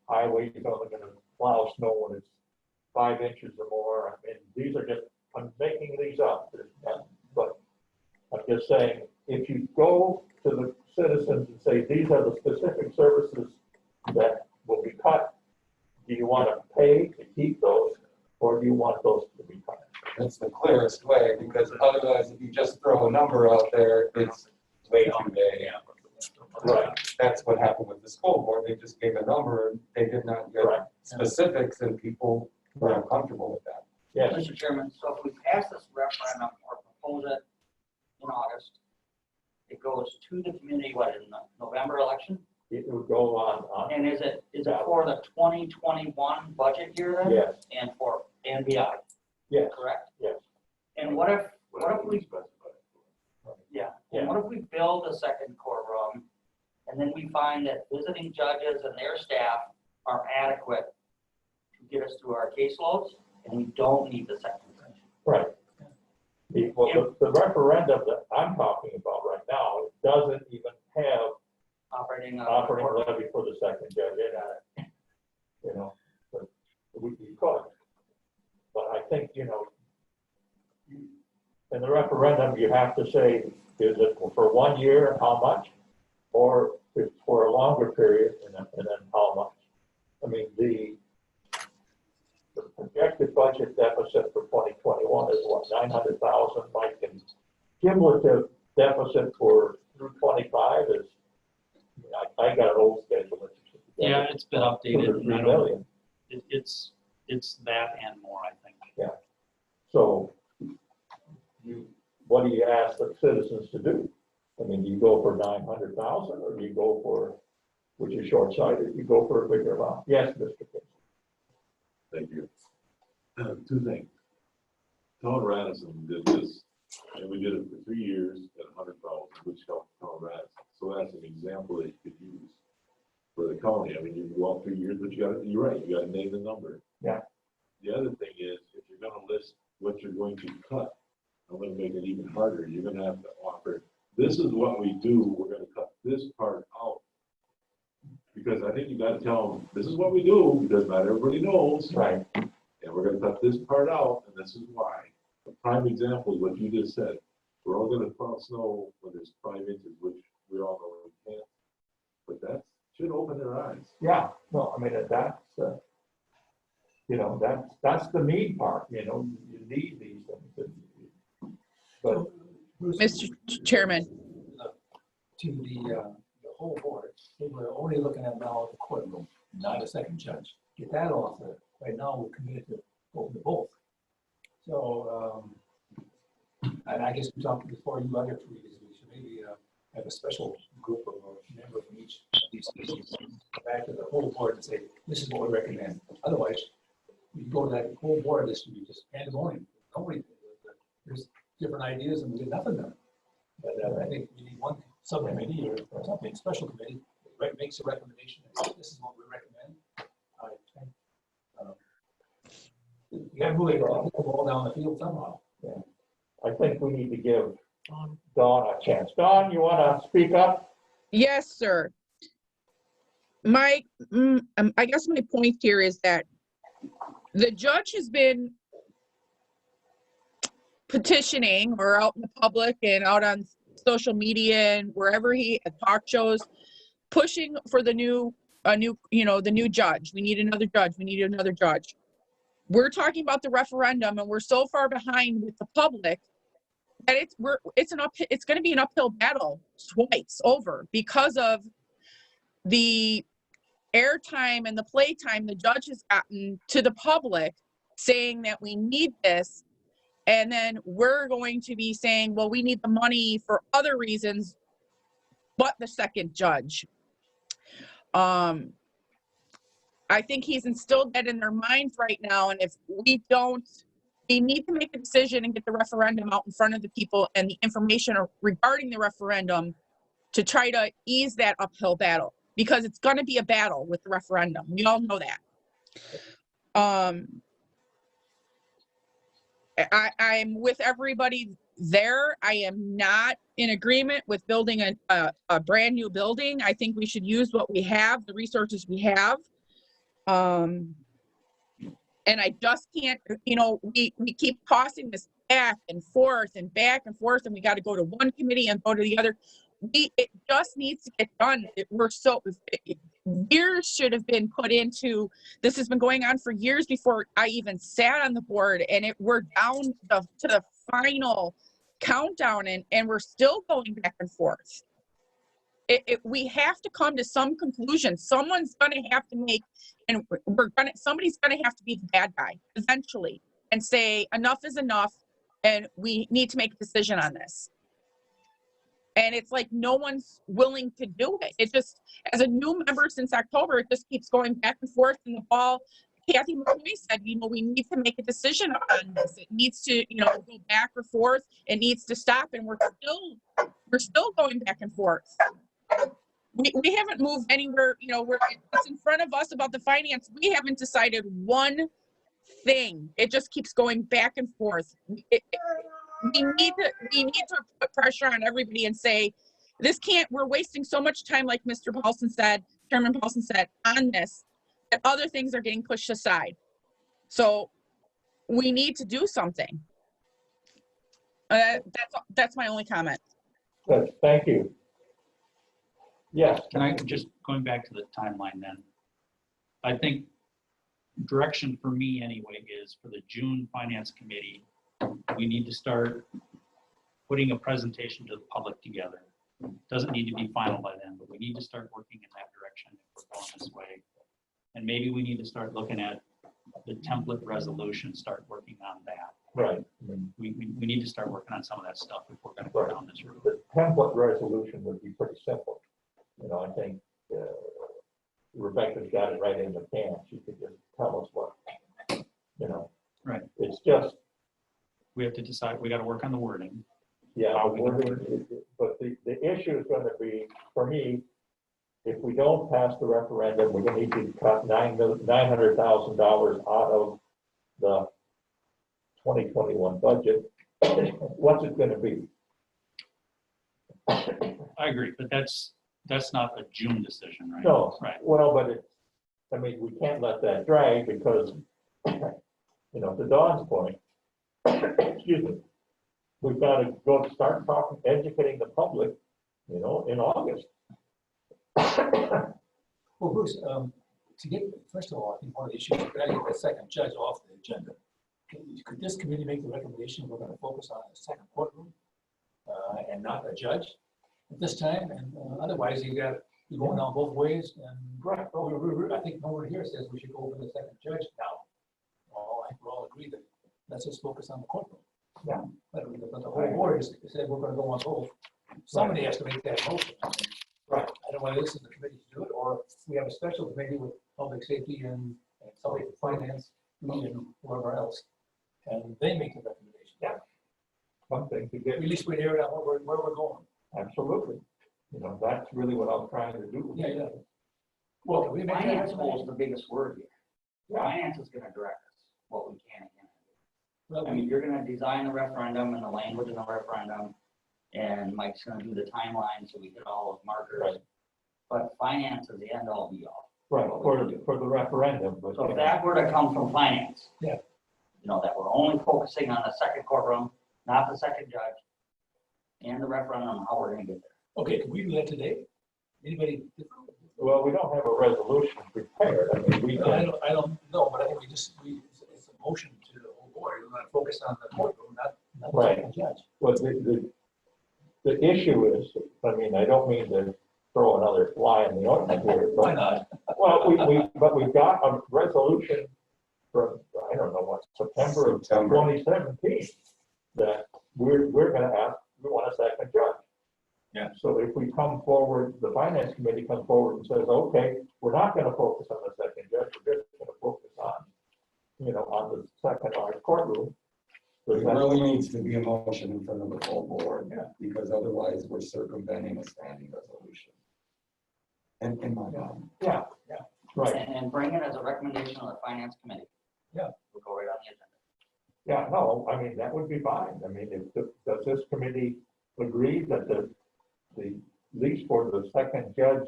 highway is only gonna plow snow when it's 5 inches or more. I mean, these are just, I'm making these up, but I'm just saying, if you go to the citizens and say, these are the specific services that will be cut, do you want to pay to keep those, or do you want those to be cut? That's the clearest way, because otherwise, if you just throw a number out there, it's way too vague. Right. That's what happened with the school board. They just gave a number and they did not get Right. specifics, and people were uncomfortable with that. Yes, Mr. Chairman, so if we pass this referendum or propose it in August, it goes to the community, what, in the November election? it would go on, And is it for the 2021 budget year then? yes, And beyond, yes, correct? yes. And what if we, specify. yeah, Yeah. and what if we build a second courtroom and then we find that visiting judges and their staff are adequate to get us through our caseloads and we don't need the second judge? Right. The referendum that I'm talking about right now, it doesn't even have Operating. operating levy for the second judge in it. But we could. But I think, in the referendum, you have to say, is it for 1 year, how much? Or if it's for a longer period, and then how much? I mean, the projected budget deficit for 2021 is what, 900,000, Mike, and cumulative deficit for through 25 is, I got an old schedule. Yeah, it's been updated. 2 to 3 million. It's that and more, I think. So what do you ask the citizens to do? I mean, do you go for 900,000, or do you go for, which is short-sighted, you go for a bigger amount? Yes, Mr. King. Thank you. 2 things. Town Radisson did this, and we did it for 3 years at 100,000, which helped Town Radisson. So that's an example that you could use for the county. I mean, you go out 3 years, but you're right, you gotta name the number. Yeah. The other thing is, if you're gonna list what you're going to cut, I'm gonna make it even harder. You're gonna have to offer, this is what we do, we're gonna cut this part out. Because I think you gotta tell them, this is what we do, because not everybody knows. Right. And we're gonna cut this part out, and this is why. A prime example is what you just said. We're all gonna plow snow when there's 5 inches, which we all know we can't. But that should open their eyes. Yeah, no, I mean, that's, that's the need part, you need these things. But, Mr. Chairman, To the whole board, they were only looking at now the courtroom, not a second judge. Get that off there. Right now, we're committed to open the both. So, and I guess we talked before, you other 3 resolutions, maybe have a special group of a member from each of these species, go back to the whole board and say, this is what we recommend. Otherwise, you go to that whole board, this would be just pandemonium. Nobody, there's different ideas and we get nothing done. But I think we need one subcommittee or something, special committee, that makes a recommendation, and says, this is what we recommend. You gotta move it all down the field somehow. I think we need to give Dawn a chance. Dawn, you want to speak up? Yes, sir. I guess my point here is that the judge has been petitioning or out in the public and out on social media and wherever he at talk shows, pushing for the new judge. We need another judge. We need another judge. We're talking about the referendum and we're so far behind with the public that it's going to be an uphill battle twice over because of the airtime and the playtime the judge has gotten to the public saying that we need this. And then we're going to be saying, well, we need the money for other reasons, but the second judge. I think he's instilled that in their minds right now. And if we don't, we need to make a decision and get the referendum out in front of the people and the information regarding the referendum to try to ease that uphill battle, because it's going to be a battle with the referendum. We all know that. I'm with everybody there. I am not in agreement with building a brand new building. I think we should use what we have, the resources we have. And I just can't, we keep tossing this back and forth, and we got to go to one committee and go to the other. It just needs to get done. Years should have been put into, this has been going on for years before I even sat on the board, and we're down to the final countdown, and we're still going back and forth. We have to come to some conclusion. Someone's going to have to make, and somebody's going to have to be the bad guy eventually and say enough is enough, and we need to make a decision on this. And it's like no one's willing to do it. It just, as a new member since October, it just keeps going back and forth in the ball. Kathy McCoy said, we need to make a decision on this. It needs to, go back or forth. It needs to stop, and we're still going back and forth. We haven't moved anywhere. It's in front of us about the finance. We haven't decided one thing. It just keeps going back and forth. We need to put pressure on everybody and say, we're wasting so much time, like Chairman Paulson said, on this, that other things are getting pushed aside. So we need to do something. That's my only comment. Good, thank you. Yes. Can I just, going back to the timeline then, I think direction for me anyway is for the June Finance Committee, we need to start putting a presentation to the public together. Doesn't need to be final by then, but we need to start working in that direction if we're going this way. And maybe we need to start looking at the template resolution, start working on that. Right. We need to start working on some of that stuff if we're going to go down this road. The template resolution would be pretty simple. I think Rebecca's got it right in the can. She could just tell us what, Right. It's just, We have to decide, we got to work on the wording. yeah, How the we- wording, but the issue is going to be, for me, if we don't pass the referendum, we're going to need to cut $900,000 out of the 2021 budget. What's it going to be? I agree, but that's not a June decision, right? No, Right. well, but we can't let that drag because, to Dawn's point, excuse me, we've got to start talking, educating the public, in August. Well, Bruce, first of all, I think one of the issues, we gotta get that second judge off the agenda. Could this committee make the recommendation we're gonna focus on a second courtroom and not a judge at this time? And otherwise, you're going down both ways. And Right. I think no one here says we should go over the second judge now. I think we all agree that let's just focus on the courtroom. Yeah. But the whole board has said we're gonna go on both. somebody has to make that motion. Right. I don't know whether this is the committee to do it, or we have a special committee with public safety and somebody for finance, me and whoever else. And they make the recommendation. Yeah. Something to get, At least we hear it out where we're going. absolutely. You know, that's really what I'm trying to do. Yeah. Well, can we make that Finance recommendation? is the biggest word here. Yeah. Finance is gonna direct us, what we can and can't do. Well, I mean, you're gonna design the referendum and the language in the referendum, and Mike's gonna do the timeline, so we hit all those markers. Right. But finance is the end all be all. Right, for the referendum, but. So if that were to come from finance. Yeah. You know, that we're only focusing on the second courtroom, not the second judge, and the referendum, how we're gonna get there. Okay, can we do that today? Anybody? Well, we don't have a resolution prepared. I mean, we I can, don't know, but I think it's a motion to the whole board. We're gonna focus on the courtroom, not the Right. second judge. well, the issue is, I mean, I don't mean to throw another fly in the ointment here, Why but, not? well, but we've got a resolution from, I don't know what, September of September. 2017, that we're gonna ask, we want a second judge. Yeah. So if we come forward, the finance committee comes forward and says, okay, we're not gonna focus on the second judge, we're just gonna focus on, you know, on the second large courtroom. It really needs to be a motion in front of the full board, Yeah. because otherwise we're circumventing a standing resolution. And in my mind, Yeah, right, And bring it as a recommendation of the finance committee. Yeah. We'll go right on the agenda. yeah, no, I mean, that would be fine. I mean, does this committee agree that the lease for the second judge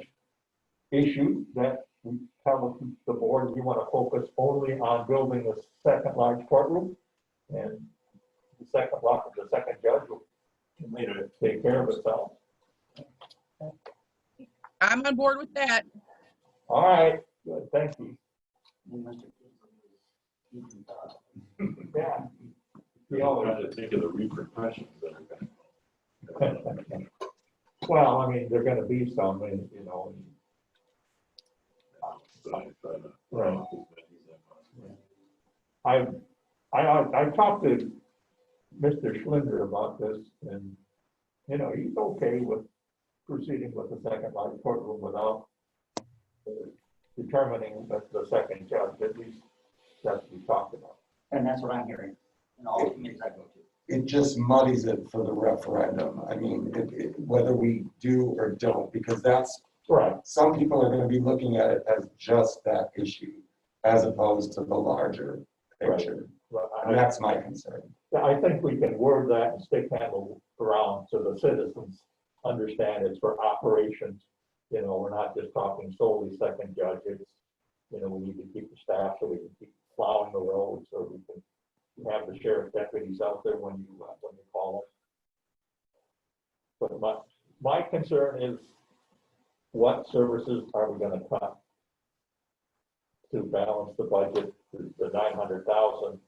issue, that we tell the board, we want to focus only on building the second large courtroom? And the second judge will later take care of itself. I'm on board with that. All right, good, thank you. And Mr. Kinsley is- Yeah. We all have to think of the repercussions that are gonna. Well, I mean, there're gonna be some, and, you know, Right. I talked to Mr. Schlinder about this, and, you know, he's okay with proceeding with the second large courtroom without determining that the second judge, at least that's what we talked about. And that's what I'm hearing in all the committees I go to. it just muddies it for the referendum. I mean, whether we do or don't, because that's, Right, some people are gonna be looking at it as just that issue, as opposed to the larger picture. And that's my concern. I think we can word that and stick handle around so the citizens understand it's for operations. You know, we're not just talking solely second judge, it's, you know, we need to keep the staff so we can keep plowing the roads, so we can have the sheriff deputies out there when you call them. But my concern is, what services are we gonna cut to balance the budget, the 900,000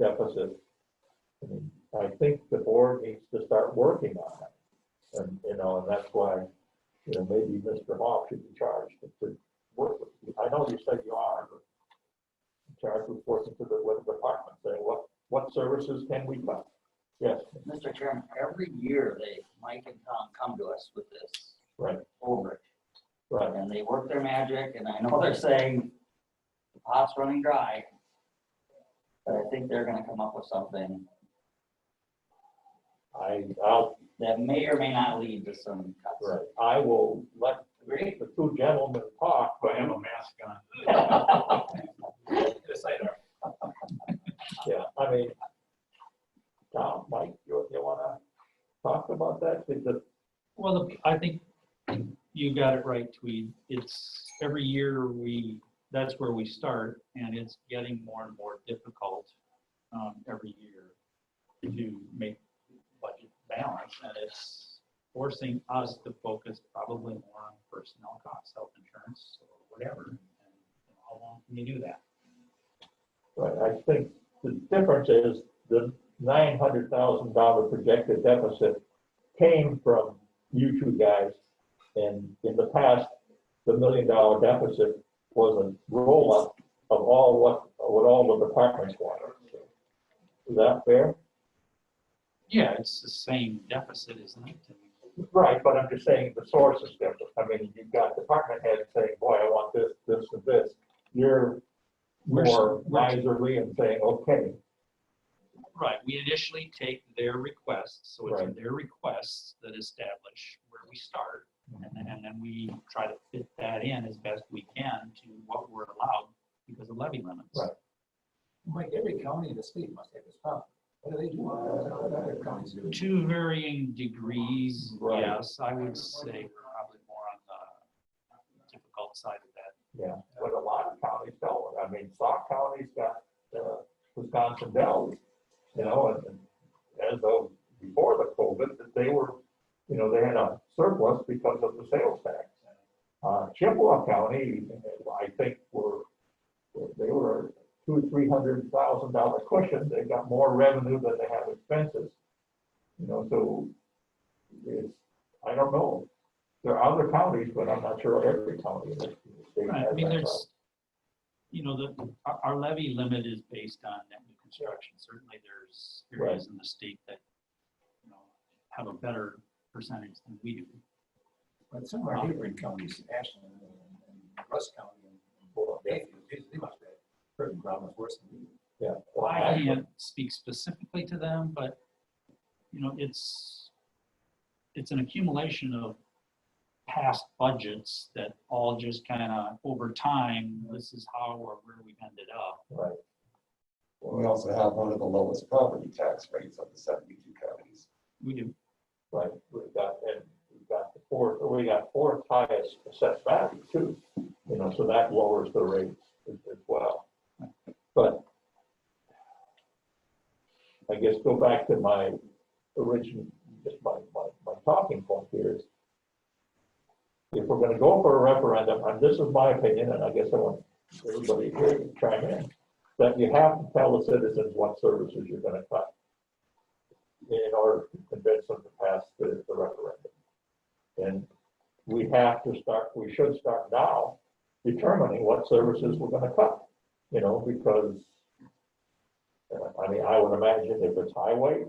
deficit? I mean, I think the board needs to start working on it. And, you know, and that's why, you know, maybe Mr. Hawk should be charged to work with you. I know you said you are, but charged with working with the department, saying what services can we cut? Yes, Mr. Chairman, every year Mike and Tom come to us with this right, overage. right. And they work their magic, and I know they're saying the pot's running dry. But I think they're gonna come up with something I'll, that may or may not lead to some cuts. right, I will let Agree? the two gentlemen talk, I but have a mask on. Yes, I know. yeah, I mean, Tom, Mike, you wanna talk about that? Well, I think you got it right, Tweed. It's every year that's where we start, and it's getting more and more difficult every year to make budget balance, and it's forcing us to focus probably more on personnel costs, health insurance, or whatever. And how long can you do that? Right, I think the difference is the $900,000 projected deficit came from you two guys. And in the past, the $1 million deficit was a roll-up of what all the departments wanted. Is that fair? Yeah, it's the same deficit, isn't it? Right, but I'm just saying the source is different. I mean, you've got department heads saying, boy, I want this, this, and this. You're more miserly and saying, okay, Right, we initially take their requests, so it's in Right. their requests that establish where we start. And then we try to fit that in as best we can to what we're allowed because of levy limits. Right. Mike, every county in the state must have this problem. What do they do? What other counties do? To varying degrees, Right. yes, I would say we're probably more on the difficult side of that. yeah, but a lot of counties don't. I mean, Sauk County's got Wisconsin Dells, you know, and as of before the COVID, that they were, you know, they had a surplus because of the sales tax. Chippewa County, I think they were $200,000-300,000 cushion. They got more revenue than they have expenses. You know, so it's, I don't know. There are other counties, but I'm not sure every county in the state Right, I has mean, that there's, you know, our levy limit is based on net new construction. Certainly, there's areas in the state that, you know, have a better percentage than we do. But some of our neighboring counties, Ashland and Russ County and Bayfield, they must have certain problems worse than we do. Yeah. Well, I can't speak specifically to them, but, you know, it's an accumulation of past budgets that all just kind of over time, this is how or where we've ended up. Right. We also have one of the lowest property tax rates of the 72 counties. We do. Right, we've got the fourth highest assessed value too, you know, so that lowers the rates as well. But I guess go back to my original, just my talking point here is, if we're gonna go for a referendum, and this is my opinion, and I guess I want everybody here to chime in, that you have to tell the citizens what services you're gonna cut in order to convince them to pass the referendum. And we should start now determining what services we're gonna cut, you know, because, I mean, I would imagine if it's highway,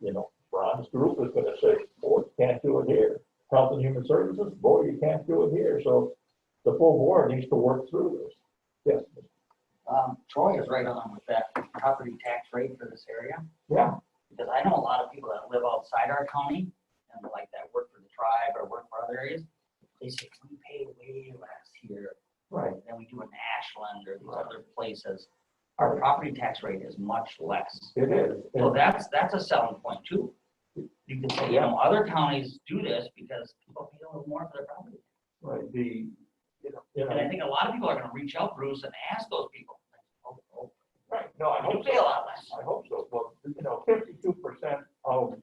you know, Ron's group is gonna say, boy, you can't do it here. Health and Human Services, boy, you can't do it here. So the full board needs to work through this. Yes, Troy is right on with that property tax rate for this area. yeah, Because I know a lot of people that live outside our county and like that work for the tribe or work for other areas. They say, we pay way less here right, than we do in Ashland or these other places. Our property tax rate is much less. it is. So that's a selling point too. You can say, you know, other counties do this because people pay a little more for their property. Right, And I think a lot of people are gonna reach out, Bruce, and ask those people. Oh, right, no, I you hope pay a so. lot less. I hope so. Well, you know, 52% of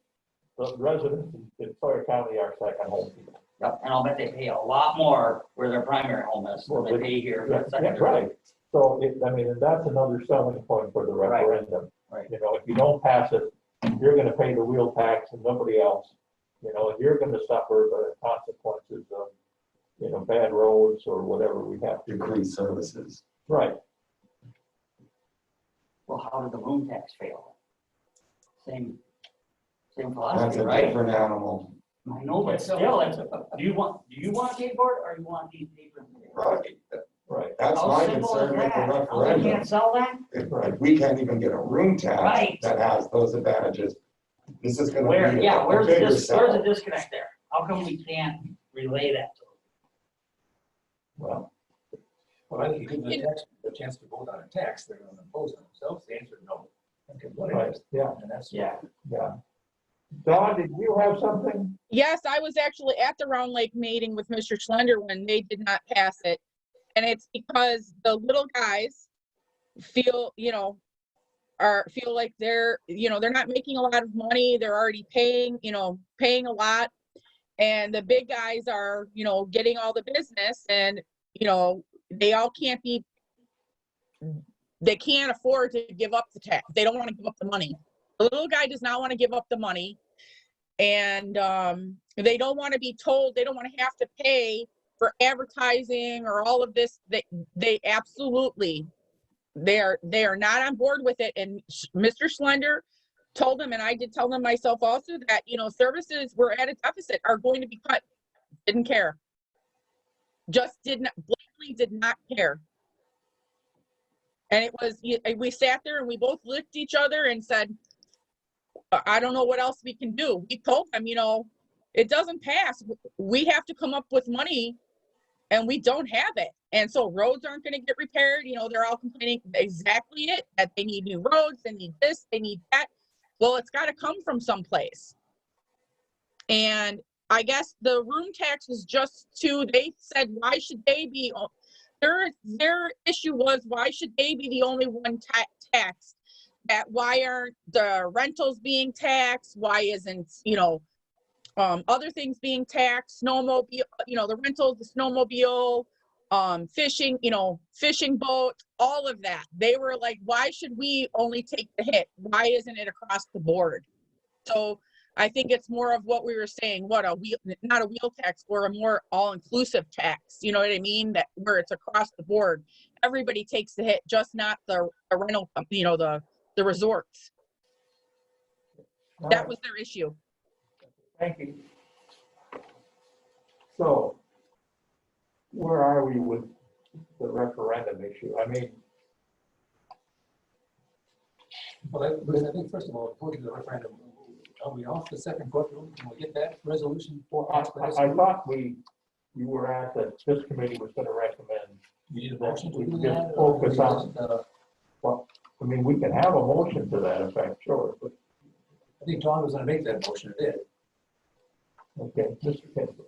the residents in Sawyer County are second home people. Yep, and I'll bet they pay a lot more where their primary home is than they pay here for Yeah, the secondary. right. So and that's another selling point for the Right. referendum. Right. You know, if you don't pass it, you're gonna pay the wheel tax and nobody else. You know, and you're gonna suffer the consequences of, you know, bad roads or whatever we have to. Decreased services. Right, Well, how did the room tax fail? Same That's philosophy, a right? different animal. I know, but still, it's, do you want a skateboard or you want these paper? Right. right, That's How my simple is concern with the that? Oh, they referendum. can't sell that? If we can't even get a room tax Right. that has those advantages, this is gonna Where, be yeah, a where's the bigger where's the sell. disconnect there? How come we can't relay that to them? well, Well, I think you give the tax a chance to vote on a tax, they're gonna impose on themselves, the answer is no. And complain. right, yeah, And that's. Yeah. yeah. Dawn, did you have something? Yes, I was actually at the Round Lake meeting with Mr. Schlender when they did not pass it. And it's because the little guys feel, you know, feel like they're not making a lot of money. They're already paying a lot. And the big guys are, you know, getting all the business and, you know, they can't afford to give up the tax. They don't want to give up the money. The little guy does not want to give up the money. And they don't want to be told, they don't want to have to pay for advertising or all of this. They absolutely, they are not on board with it. And Mr. Schlender told them, and I did tell them myself also, that, you know, services were at a deficit, are going to be cut. Didn't care. Just did not, blatantly did not care. And it was, we sat there and we both looked at each other and said, I don't know what else we can do. We told them, you know, it doesn't pass. We have to come up with money and we don't have it. And so roads aren't going to get repaired. You know, they're all complaining exactly it, that they need new roads, they need this, they need that. Well, it's got to come from someplace. And I guess the room tax was just they said, why should they be, their issue was, why should they be the only one taxed? That why aren't the rentals being taxed? Why isn't, you know, other things being taxed? Snowmobile, you know, the rentals, the snowmobile, fishing, you know, fishing boat, all of that. They were like, why should we only take the hit? Why isn't it across the board? So I think it's more of what we were saying, not a wheel tax, or a more all-inclusive tax. You know what I mean? That where it's across the board. Everybody takes the hit, just not the rental, you know, the resorts. That was their issue. Thank you. So, where are we with the referendum issue? I mean, Well, because I think, first of all, according to the referendum, are we off the second courtroom? Can we get that resolution for us? I thought you were at that this committee was going to recommend. You need a motion to We do just that? focus on, well, I mean, we can have a motion to that effect, sure, but, I think John was gonna make that motion, it did. okay, Mr. Kinsley.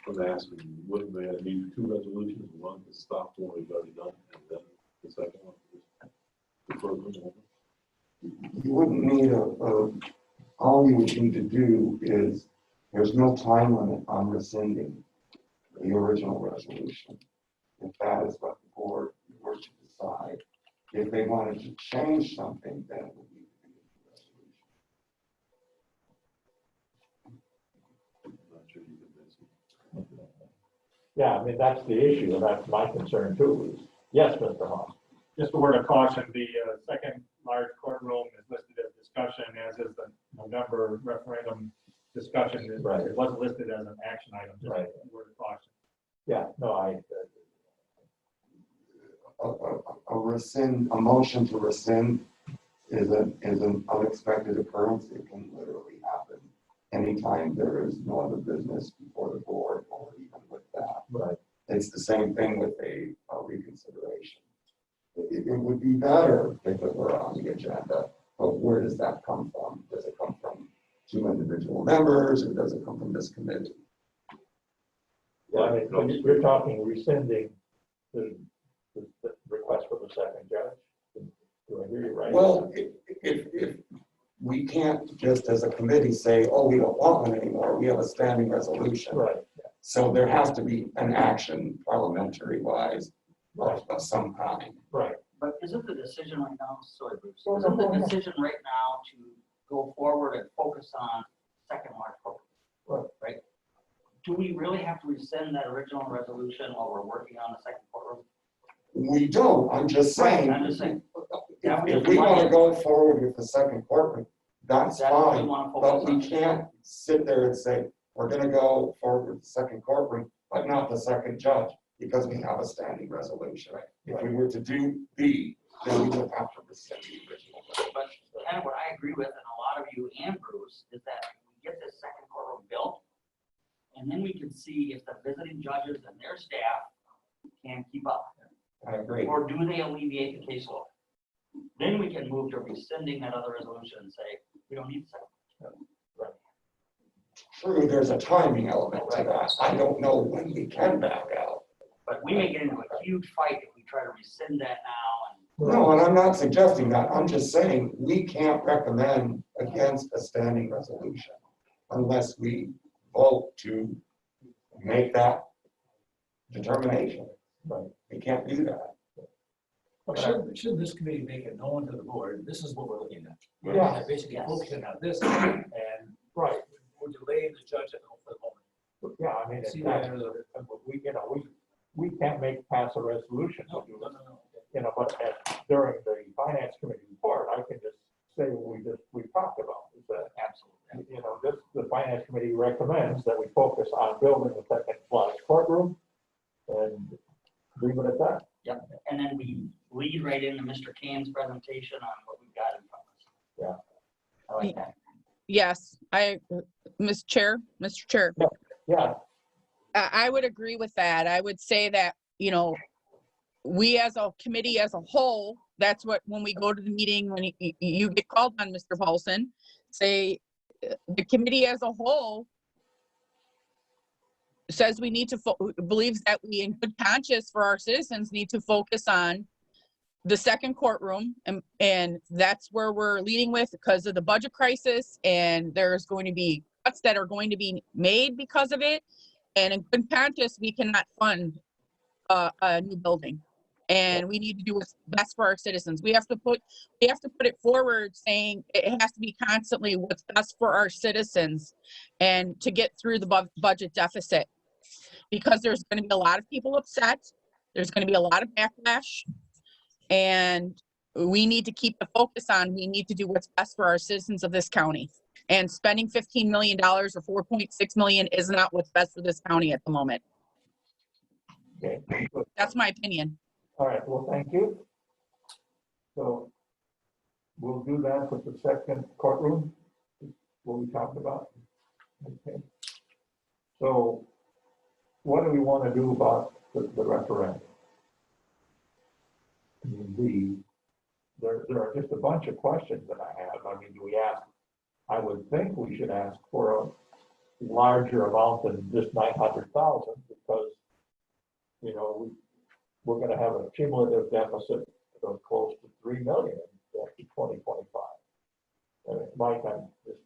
I'm asking, wouldn't they need two resolutions, one to stop what we've already done, and then the second one? To close them over? You wouldn't need all you would need to do is, there's no time limit on rescinding the original resolution. If that is what the board were to decide, if they wanted to change something, then it would need to be a resolution. I'm not sure you can miss it. Yeah, I mean, that's the issue, and that's my concern too, is, yes, Mr. Haas. Just a word of caution, the second large courtroom is listed as discussion, as is the November referendum discussion. Right. It wasn't listed as an action item, just Right. a word of caution. Yeah, no, A motion to rescind is an unexpected occurrence. It can literally happen anytime there is no other business before the board, or even with that. right. It's the same thing with a reconsideration. It would be better if it were on the agenda, but where does that come from? Does it come from two individual members, or does it come from this committee? Yeah, I mean, you're talking rescinding the request for the second judge. Do I hear you right? Well, if we can't just as a committee say, oh, we don't want one anymore, we have a standing resolution. Right, So there has to be an action parliamentary wise of some kind. right. But isn't the decision right now, sorry, Bruce, isn't the decision right now to go forward and focus on second large courtroom? Right? Do we really have to rescind that original resolution while we're working on the second courtroom? We don't, I'm just saying. I'm just saying. If we want to go forward with the second courtroom, that's That's what we fine, want to but focus we on. can't sit there and say, we're gonna go forward with the second courtroom, but not the second judge, because we have a standing resolution. If we were to do B, then we would have to rescind the original. But kind of what I agree with, and a lot of you and Bruce, is that we get this second courtroom built, and then we can see if the visiting judges and their staff can keep up. I agree. Or do they alleviate the caseload? Then we can move to rescinding that other resolution and say, we don't need the second. True, there's a timing element to that. I don't know when we can back out. But we may get into a huge fight if we try to rescind that now. No, and I'm not suggesting that. I'm just saying we can't recommend against a standing resolution unless we vote to make that determination. Right. We can't do that. Well, shouldn't this committee make it known to the board, this is what we're looking at? We're Yeah. looking at basically focusing on this, and Right. we're delaying the judge at the moment. Yeah, I mean, See it's where not- the- we can't pass a resolution. No. You know, but during the finance committee report, I can just say recommends that we focus on building a second large courtroom and leave it at that. Yep, and then we lead right into Mr. Kane's presentation on what we've got in front of us. I like that. Yes, Mr. Chair, Yeah, I would agree with that. I would say that, you know, we as a committee as a whole, that's what, when we go to the meeting, when you get called on, Mr. Paulson, say, the committee as a whole says we need to, believes that we in good conscience for our citizens need to focus on the second courtroom, and that's where we're leading with because of the budget crisis, and there's going to be cuts that are going to be made because of it. And in good conscience, we cannot fund a new building, and we need to do what's best for our citizens. We have to put it forward saying it has to be constantly what's best for our citizens and to get through the budget deficit, because there's going to be a lot of people upset. There's going to be a lot of backlash, and we need to keep the focus on, we need to do what's best for our citizens of this county. And spending $15 million or $4.6 million is not what's best for this county at the moment. okay, good. That's my opinion. All right, well, thank you. So we'll do that with the second courtroom, what we talked about. Okay. So what do we want to do about the referendum? I mean, there are just a bunch of questions that I have. I mean, do we ask? I would think we should ask for a larger amount than just 900,000, because, you know, we're going to have a cumulative deficit of close to 3 million in 2025. Mike, I'm just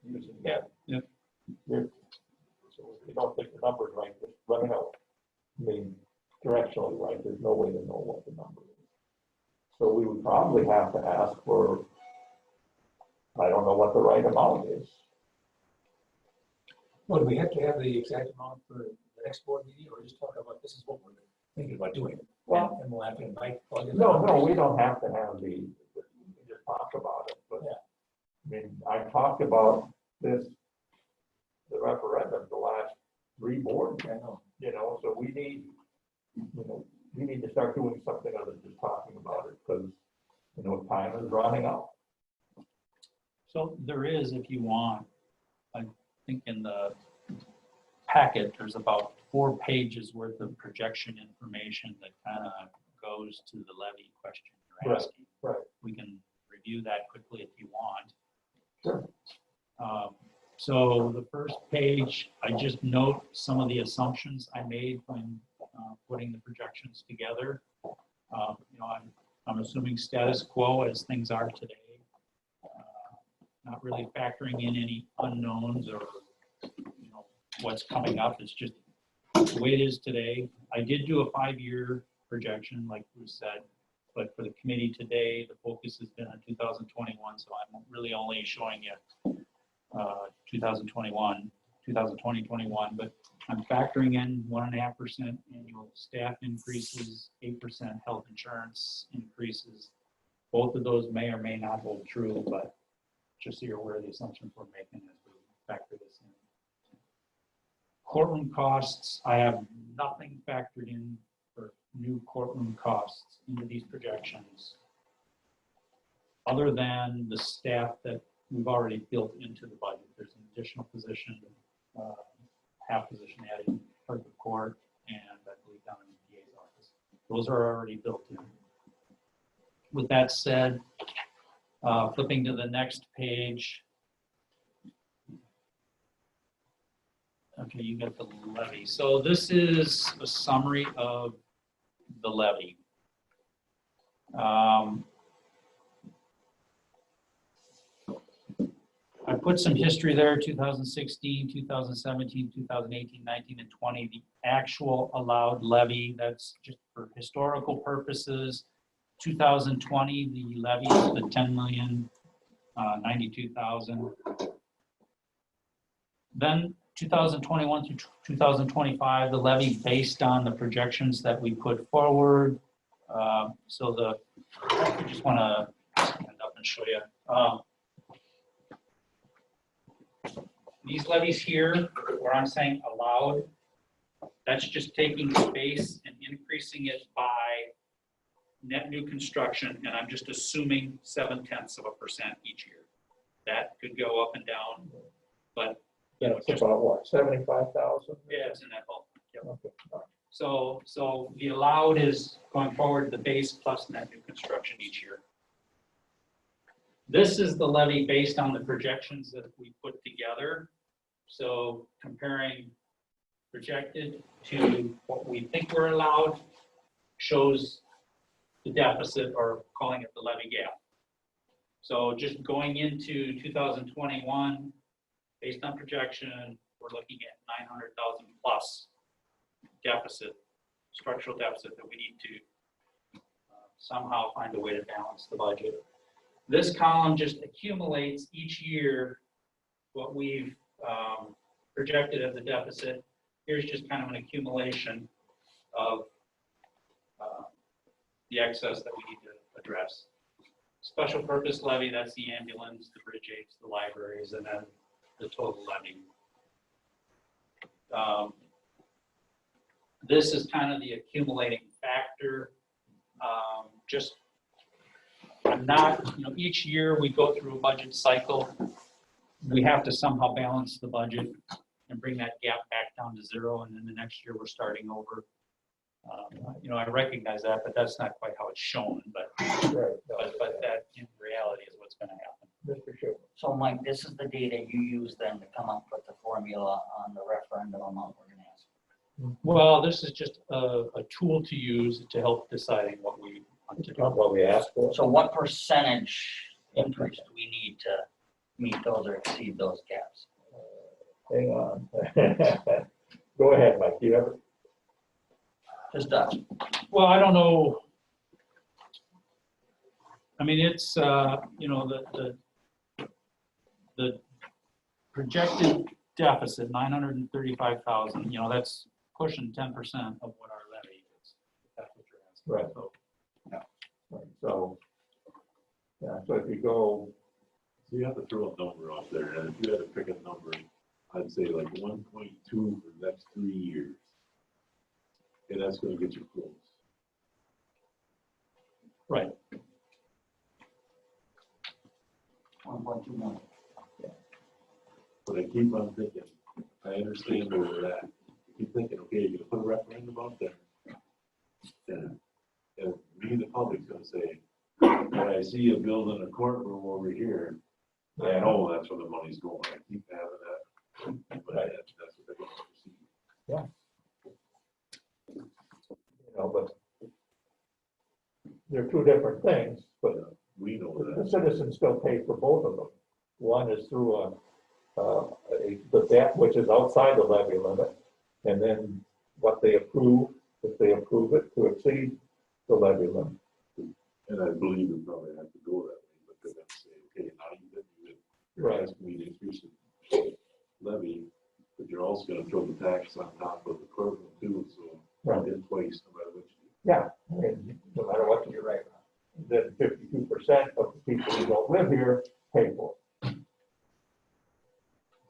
using that. Yeah. So if you don't think the number's right, just let me know. I mean, directionally right, there's no way to know what the number is. So we would probably have to ask for, I don't know what the right amount is. Well, do we have to have the exact amount for the next board meeting, or just talk about this is what we're thinking about doing? Well, And we'll have to invite. all the other no, members. we don't have to have we just talk about it, but I mean, I talked about this, the referendum, the last 3 boards, I know. you know, so we need to start doing something other than just talking about it, because, you know, time is running out. So there is, if you want, I think in the packet, there's about 4 pages worth of projection information that kind of goes to the levy question you're Right, asking. right. We can review that quickly if you want. Sure. So the first page, I just note some of the assumptions I made when putting the projections together. You know, I'm assuming status quo as things are today. Not really factoring in any unknowns or, you know, what's coming up. It's just the way it is today. I did do a 5-year projection, like Bruce said, but for the committee today, the focus has been on 2021, so I'm really only showing you 2020, 21, but I'm factoring in 1.5% annual staff increases, 8% health insurance increases. Both of those may or may not hold true, but just so you're aware of the assumptions we're making as we factor this in. Courtroom costs, I have nothing factored in for new courtroom costs into these projections, other than the staff that we've already built into the budget. There's an additional position, half position added in clerk of court, and I believe down in the DA's office. Those are already built in. With that said, flipping to the next page. Okay, you got the levy. So this is a summary of the levy. I put some history there, 2016, 2017, 2018, 19, and 20. The actual allowed levy, that's just for historical purposes. 2020, the levy is the 10,092,000. Then 2021 through 2025, the levy based on the projections that we put forward. So I just want to stand up and show you. These levies here, where I'm saying allowed, that's just taking space and increasing it by net new construction, and I'm just assuming 0.7% each year. That could go up and down, but That's about what, 75,000? yeah, it's in that bulk. Yep. Okay, all right. So the allowed is going forward, the base plus net new construction each year. This is the levy based on the projections that we put together. So comparing projected to what we think we're allowed shows the deficit, or calling it the levy gap. So just going into 2021, based on projection, we're looking at 900,000 plus deficit, structural deficit that we need to somehow find a way to balance the budget. This column just accumulates each year what we've projected as the deficit. Here's just kind of an accumulation of the excess that we need to address. Special purpose levy, that's the ambulance, the bridge aids, the libraries, and then the total levy. This is kind of the accumulating factor. Just not, each year we go through a budget cycle. We have to somehow balance the budget and bring that gap back down to zero, and then the next year we're starting over. I recognize that, but that's not quite how it's shown, but that in reality is what's going to happen. Mr. Schumer. So Mike, this is the data you use then to come up with the formula on the referendum amount we're gonna ask. Well, this is just a tool to use to help deciding what we want to do. Not what we asked for. So what percentage increase do we need to meet those or exceed those gaps? Hang on. Go ahead, Mike, do you have it? Just Well, I don't know. I mean, it's, the projected deficit, 935,000, that's pushing 10% of what our levy is. That's what you're asking. Right. So, Right, so, yeah, so if you go, So you have to throw a number out there, and if you had to pick a number, I'd say like 1.2 for the next 3 years. And that's gonna get you close. right. 1.2 million. But I keep on thinking, I understand where we're at. I keep thinking, okay, you're gonna put a referendum out there. And me, the public's gonna say, when I see a building a courtroom over here, I know that's where the money's going. I keep having that. But that's what they're gonna perceive. but they're two different things, but We know the that. citizens still pay for both of them. One is through the debt, which is outside the levy limit, and then what they approve, if they approve it to exceed the levy limit. And I believe we probably have to go that way, but they're gonna say, okay, now you're Right. asking me to increase the levy, but you're also gonna throw the tax on top of the courtroom too, so Right. in place, no matter what you do. Yeah, I mean, no matter what you're right, then 52% of the people who don't live here pay for it.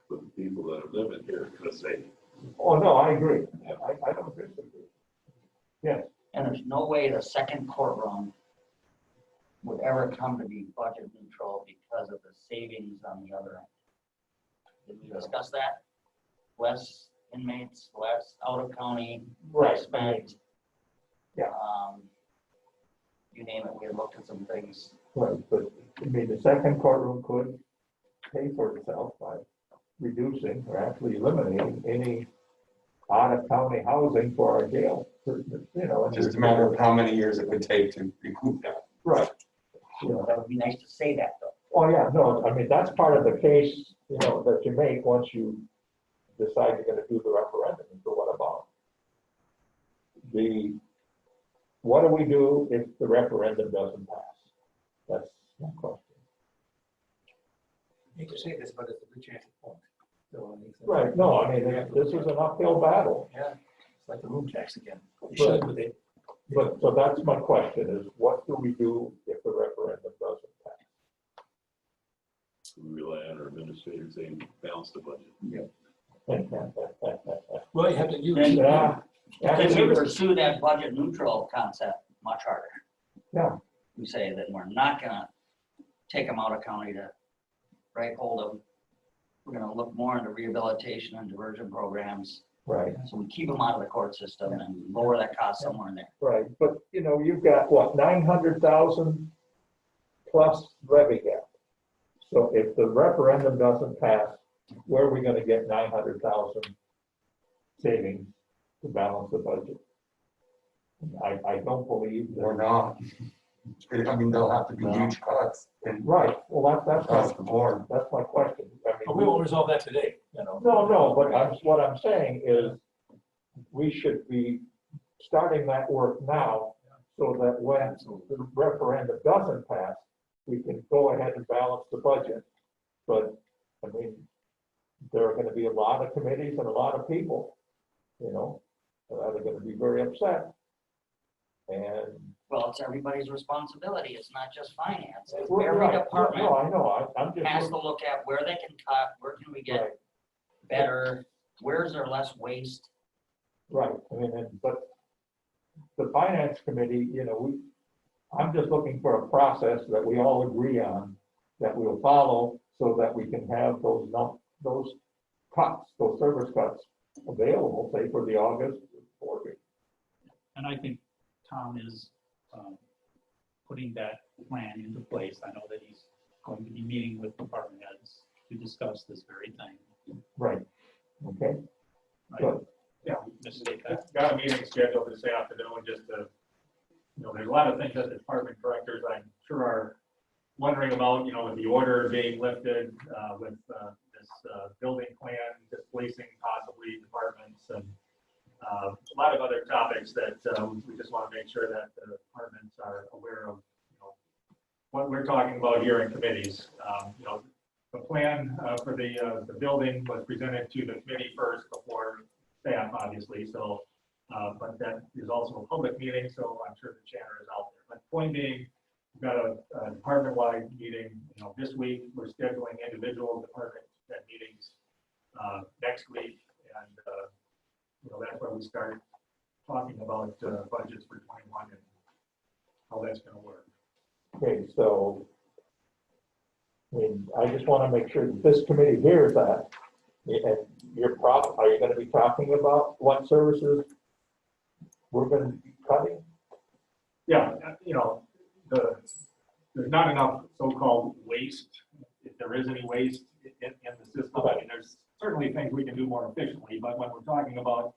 But the people that are living here are gonna say, Oh, no, I agree. I don't disagree. Yes, And there's no way the second courtroom would ever come to be budget neutral because of the savings on the other end. Did we discuss that? Less inmates, less out of county, right. less spent. Yeah. You name it, we had looked at some things. Right, but I mean, the second courtroom could pay for itself by reducing or actually eliminating any out-of-county housing for our jail. And Just a matter of how many years it would take to recoup that. Right. That would be nice to say that though. Oh, yeah, no, I mean, that's part of the case, that you make once you decide you're gonna do the referendum. So what about what do we do if the referendum doesn't pass? That's my question. You can say this, but it's a good chance it won't. So, Right, no, I mean, this is an uphill battle. Yeah, it's like the room tax again. You But- should, but they, But, so that's my question is, what do we do if the referendum doesn't pass? we rely on our administration administrator saying balance the budget. Well, you have to, you, Yeah. Could we Actually, pursue that budget neutral concept much harder? Yeah. We say that we're not gonna take them out of county to right hold them. We're gonna look more into rehabilitation and diversion programs, right, so we keep them out of the court system and lower that cost somewhere in there. right, but you know, you've got what, 900,000 plus levy gap. So if the referendum doesn't pass, where are we gonna get 900,000 savings to balance the budget? I don't believe that. Or not. I mean, there'll have to be huge cuts and Right, well, that's across the board. that's my question. I but mean, we won't resolve that today, you know. no, but what I'm saying is, we should be starting that work now, so that when the referendum doesn't pass, we can go ahead and balance the budget. But, I mean, there are gonna be a lot of committees and a lot of people, you know, that are gonna be very upset. And. Well, it's everybody's responsibility. It's not just finance. Every Right, department No, I know, I'm just. has to look at where they can cut, where can we Right. get better, where's there less waste? Right, I mean, but the finance committee, you know, I'm just looking for a process that we all agree on, that we'll follow, so that we can have those cuts, those service cuts available, say, for the August board meeting. And I think Tom is putting that plan into place. I know that he's going to be meeting with department heads to discuss this very thing. Right, okay, Right? good, Yeah, Misstate that. got a meeting scheduled this afternoon, just to, you know, there's a lot of things that the department directors, I'm sure, are wondering about, you know, with the order being lifted, with this building plan displacing possibly departments, and a lot of other topics that we just want to make sure that the departments are aware of, you know, what we're talking about here in committees. You know, the plan for the building was presented to the committee first before staff, obviously, so, but that is also a public meeting, so I'm sure the chatter is out there. But point being, we've got a department-wide meeting, you know, this week. We're scheduling individual department meetings next week, and you know, that's where we start talking about budgets for 21 and how that's going to work. okay, so, I mean, I just want to make sure that this committee hears that, and are you going to be talking about what services we're going to be cutting? Yeah, you know, there's not enough so-called waste, if there is any waste in the system. I mean, there's certainly things we can do more efficiently, but when we're talking about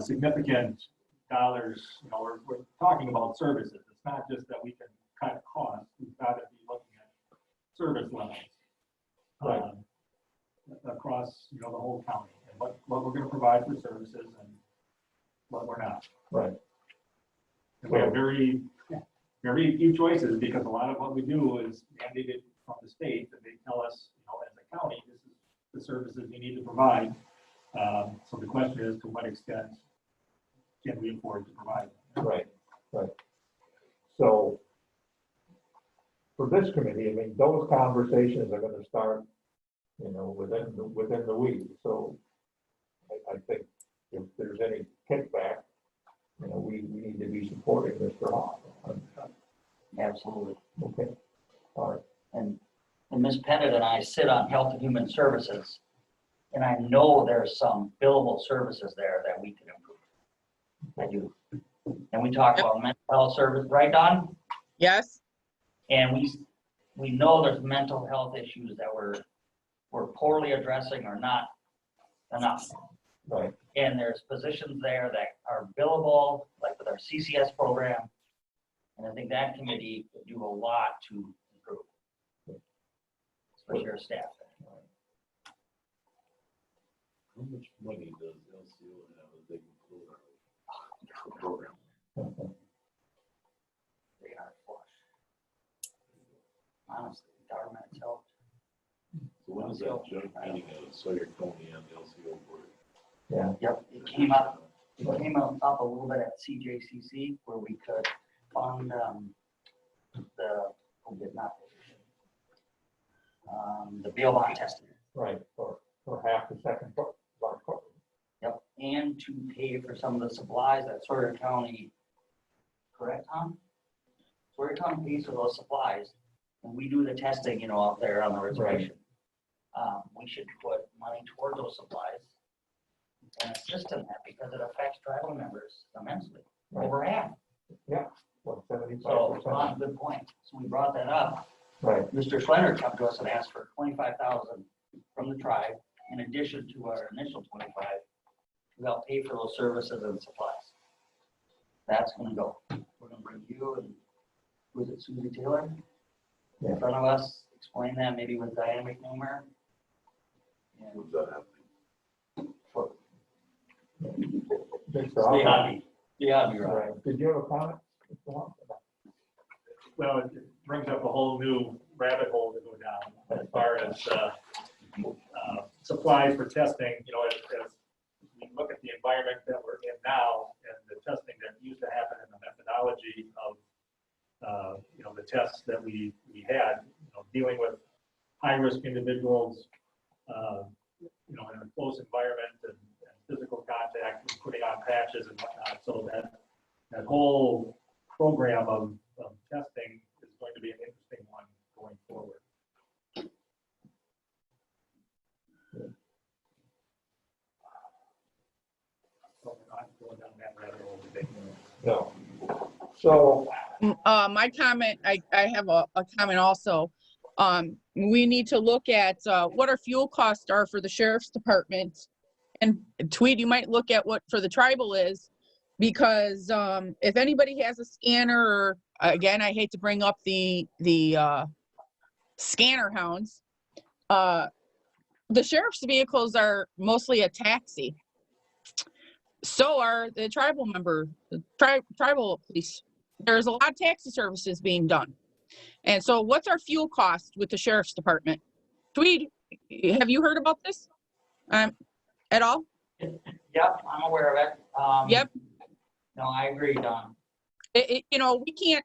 significant dollars, you know, we're talking about services. It's not just that we can cut costs. We've got to be looking at service levels Right. across, you know, the whole county, and what we're going to provide for services and what we're not. Right. And we have very few choices, because a lot of what we do is mandated from the state, that they tell us, you know, as a county, this is the services you need to provide. So the question is, to what extent can we afford to provide them? Right, right. So, for this committee, I mean, those conversations are gonna start, you know, within the week. So, I think if there's any kickback, you know, we need to be supporting Mr. Hawk. Absolutely. Okay, all right, And Ms. Pettit and I sit on Health and Human Services, and I know there's some billable services there that we can improve. I do. And we talk about mental health service, right, Don? Yes, And we know there's mental health issues that we're poorly addressing or not enough. right, And there's positions there that are billable, like with our CCS program. And I think that committee could do a lot to improve, especially our staff. How much money does LCO have that they can pull out of the program? They are flush. Honestly, government has helped. So when is that joint meeting of Sawyer County and the LCO board? yeah, Yep, it came up a little bit at CJCC where we could fund the Beal bond testing. Right, or half the second large courtroom. Yep, and to pay for some of the supplies that Sawyer County, correct, Tom? Sawyer County pays for those supplies, and we do the testing, you know, out there on the reservation. We should put money toward those supplies and assist in that, because it affects tribal members immensely, Right. over half. What, 75%? So, Ron, good point. So we brought that up. Right, Mr. Schlenner come to us and asked for 25,000 from the tribe, in addition to our initial 25. We help pay for those services and supplies. That's gonna go. We're gonna bring you and, was it Susie Taylor? Yeah. In front of us, explain that maybe with Diane McNamara. And What's that happening? for, Mr. stay Hoffman. on me, Ron. Right, did you have a comment? Mr. Hoffman? Well, it brings up a whole new rabbit hole to go down as far as supplies for testing, you know, as we look at the environment that we're in now and the testing that used to happen and the methodology of, you know, the tests that we had, you know, dealing with high-risk individuals, you know, in a close environment and physical contact and putting on patches and whatnot. So that whole program of testing is going to be an interesting one going forward. So we're not going down that rabbit hole today. No. So, My comment, I have a comment also. We need to look at what our fuel costs are for the sheriff's department. And Tweed, you might look at what for the tribal is, because if anybody has a scanner, or again, I hate to bring up the scanner hounds, the sheriff's vehicles are mostly a taxi. So are the tribal tribal police. There's a lot of taxi services being done. And so what's our fuel cost with the sheriff's department? Tweed, have you heard about this at all? Yep, I'm aware of it. Yep. No, I agree, Don. You know, we can't,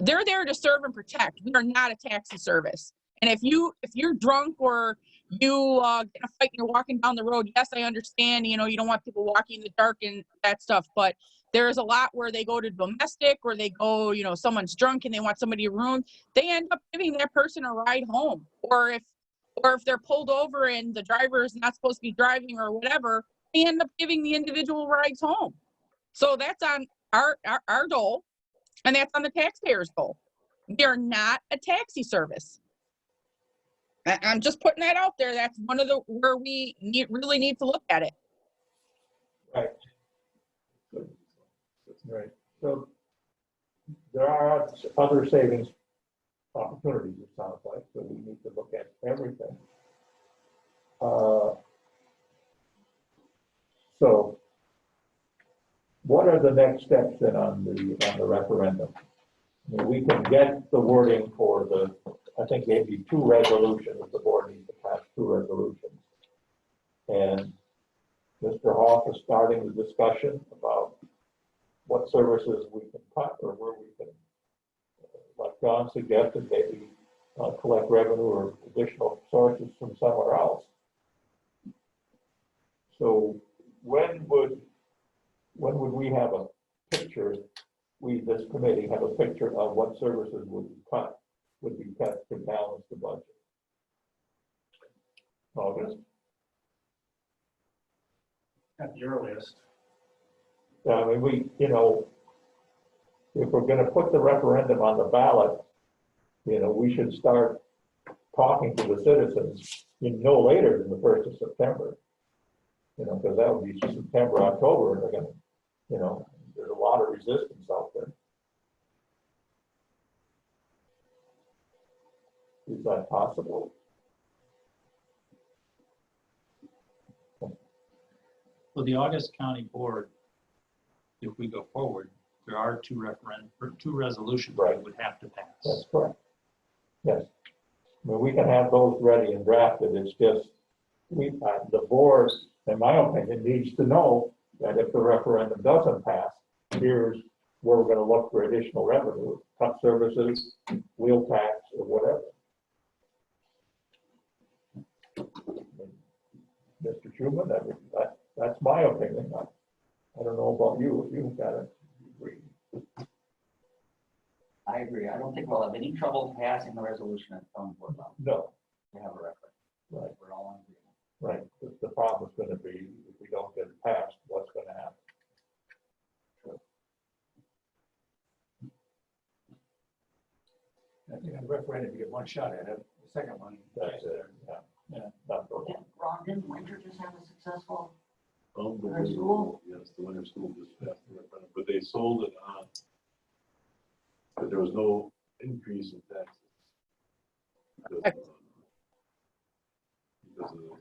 they're there to serve and protect. We are not a taxi service. And if you're drunk or you get in a fight and you're walking down the road, yes, I understand, you know, you don't want people walking in the dark and that stuff, but there's a lot where they go to domestic, or they go, you know, someone's drunk and they want somebody to room, they end up giving that person a ride home. Or if they're pulled over and the driver is not supposed to be driving or whatever, they end up giving the individual rides home. So that's on our dole, and that's on the taxpayers' dole. They're not a taxi service. I'm just putting that out there. That's one of the where we really need to look at it. right. Right, so there are other savings opportunities, it sounds like, so we need to look at everything. So what are the next steps then on the referendum? I mean, we can get the wording for I think maybe 2 resolutions, the board needs to pass 2 resolutions. And Mr. Hoff is starting the discussion about what services we can cut, or where we can, like John suggested, maybe collect revenue or additional sources from somewhere else. So when would we have a picture, this committee have a picture of what services would be cut to balance the budget? August? At the earliest. I mean, if we're gonna put the referendum on the ballot, we should start talking to the citizens no later than the 1st of September. Because that would be September, October, and they're gonna, there's a lot of resistance out there. Is that possible? So the August County Board, if we go forward, there are 2 resolutions Right. that would have to pass. That's correct. Yes. I mean, we can have those ready and drafted. It's just, the board, in my opinion, needs to know that if the referendum doesn't pass, here's where we're gonna look for additional revenue, cut services, wheel tax, or whatever. Mr. Schuman, that's my opinion. I don't know about you, if you've got it. I agree. I don't think we'll have any trouble passing the resolution at the board level. No, We have a record. right, We're all in agreement. right. The problem is gonna be, if we don't get it passed, what's gonna happen? I think on the referendum, you get one shot at it, the second one. That's it, yeah. Yeah. Not for long. Ron, didn't Winter just have a successful? Unbelievable. Yes, the winter school just passed the referendum, but they sold it on, but there was no increase in taxes. Because of the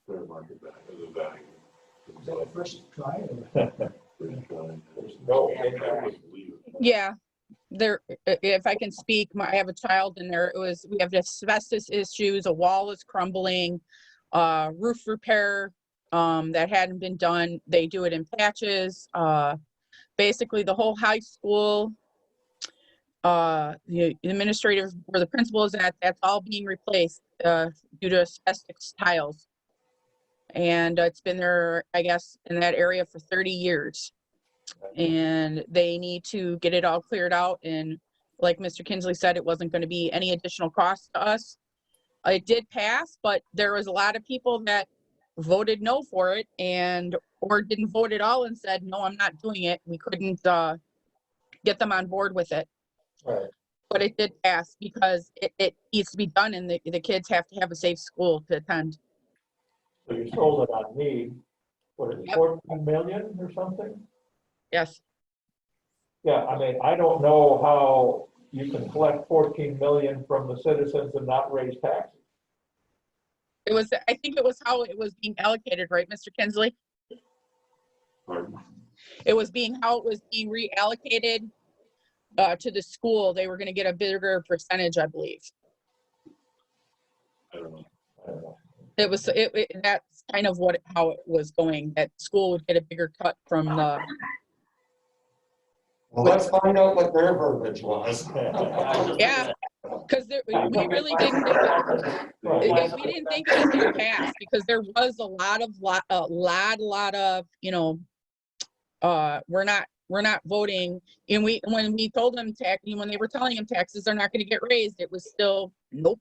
fair market value, the value. Is that the first try? There's no impact. Yeah, there, if I can speak, I have a child in there. We have asbestos issues, a wall is crumbling, roof repair, that hadn't been done. They do it in patches. Basically the whole high school, the administrative where the principal is at, that's all being replaced, due to asbestos tiles. And it's been there, I guess, in that area for 30 years. And they need to get it all cleared out. And like Mr. Kinsley said, it wasn't going to be any additional cost to us. It did pass, but there was a lot of people that voted no for it or didn't vote at all and said, no, I'm not doing it. We couldn't get them on board with it. Right. But it did pass because it needs to be done and the kids have to have a safe school to attend. So you sold it on need, what is it, Yep. 14 million or something? Yes. Yeah, I mean, I don't know how you can collect 14 million from the citizens and not raise taxes. I think it was how it was being allocated, right, Mr. Kinsley? Pardon? It was how it was being reallocated to the school. They were going to get a bigger percentage, I believe. I don't know. I don't know. That's kind of how it was going, that school would get a bigger cut from the, Well, let's find out what their verbiage was. yeah, because we really didn't, we didn't think it was going to pass because there was a lot of, we're not voting. And when we told them when they were telling them taxes are not going to get raised, it was still nope.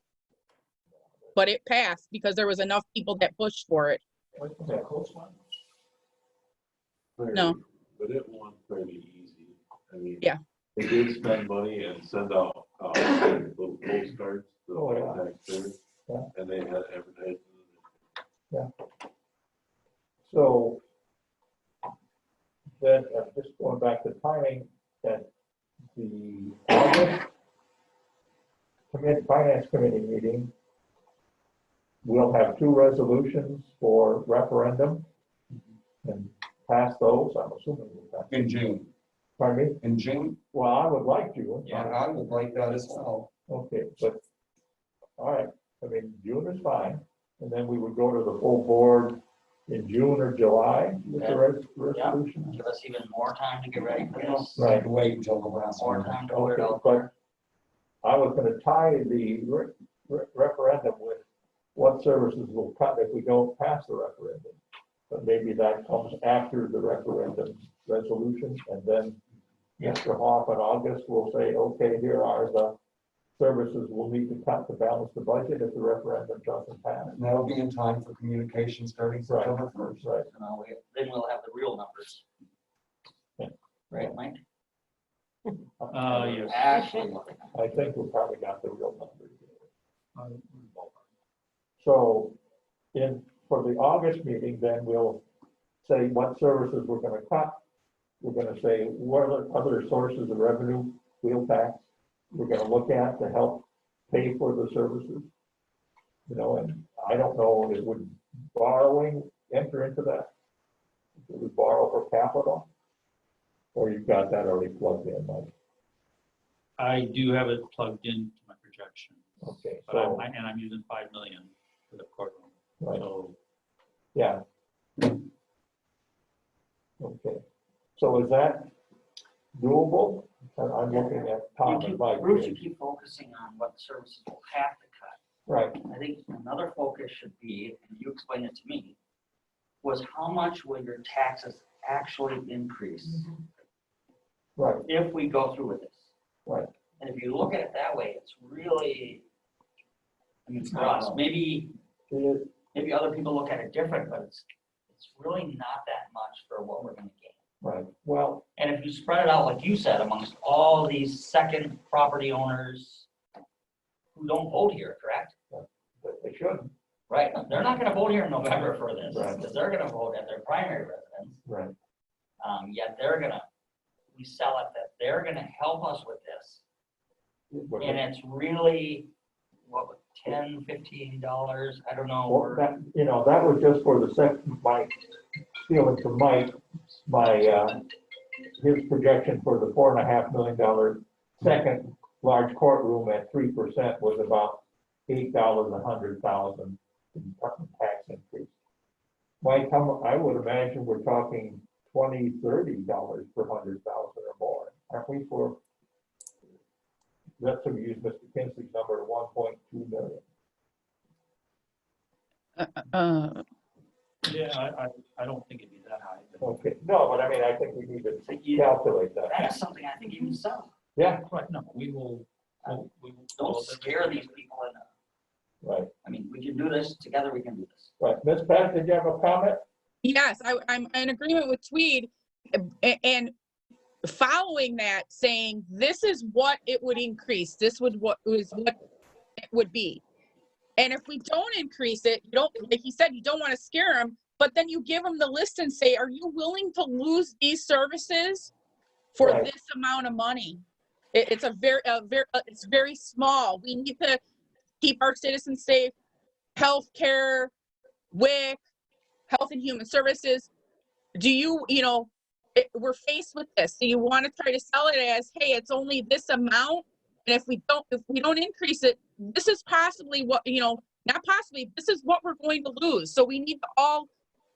But it passed because there was enough people that pushed for it. Was that a close one? No. But it won fairly easy. I mean. Yeah. They did spend money and send out, little postcards to Oh, yeah. the taxpayers. Yeah. And they had advertising. So then, just going back to timing, at the August Finance Committee meeting, we'll have 2 resolutions for referendum and pass those, I'm assuming. We'll pass. In June. Pardon me? In June? Well, I would like to. Yeah, I would like that as well. Okay, but, all right, I mean, June is fine, and then we would go to the full board in June or July with the resolution. Give us even more time to get ready for this. Right. Wait until the last More one. time to put it Okay, out but there. I was gonna tie the referendum with what services will cut if we don't pass the referendum. But maybe that comes after the referendum resolution, and then Mr. Hoff in August will say, okay, here are the services we'll need to cut to balance the budget if the referendum doesn't pass. And that'll be in time for communication starting September 1st. Right. So now then we'll have the real numbers. Yeah. Right, Mike? Yes. Actually, I think we probably got the real numbers. So for the August meeting, then we'll say what services we're gonna cut. We're gonna say what are the other sources of revenue, wheel tax, we're gonna look at to help pay for the services. And I don't know, would borrowing enter into that? Would we borrow for capital? Or you've got that already plugged in, Mike? I do have it plugged into my projection, Okay, but so, I'm using 5 million for the courtroom. right, So yeah. Okay, so is that doable? And I'm looking at Tom and Mike. Bruce, you keep focusing on what services we'll have to cut. Right, I think another focus should be, and you explained it to me, was how much will your taxes actually increase Right, if we go through with this? right. And if you look at it that way, it's really, I mean, for us, maybe other people look at it different, but it's really not that much for what we're gonna gain. Right, well, And if you spread it out, like you said, amongst all these second property owners who don't vote here, correct? they shouldn't, Right, they're not gonna vote here in November for this, Right. because they're gonna vote at their primary residence. right, Yet we sell it that they're gonna help us with this. And it's really, what, $10, $15, I don't know. Well, that, you know, that was just for the second, my feeling from Mike, his projection for the $4.5 million second large courtroom at 3% was about $8, $100,000 in tax increase. Mike, I would imagine we're talking $20, $30 per 100,000 or more, aren't we, for, let's use Mr. Kinsley's number to 1.2 million. Yeah, I don't think it'd be that high. but- Okay, no, but I mean, I think we need to But you- calculate that. That's something I think you can sell. Yeah, Right, no, we will. Don't scare these people into, right, I mean, we can do this, together we can do this. right. Ms. Pat, did you have a comment? Yes, I'm in agreement with Tweed, and following that, saying this is what it would increase, this would what it would be. And if we don't increase it, you don't, like he said, you don't want to scare them, but then you give them the list and say, are you willing to lose these services for Right. this amount of money? It's it's very small. We need to keep our citizens safe. Healthcare, WIC, Health and Human Services. Do you, we're faced with this. So you want to try to sell it as, hey, it's only this amount. And if we don't increase it, this is possibly what, not possibly, this is what we're going to lose. So we need to all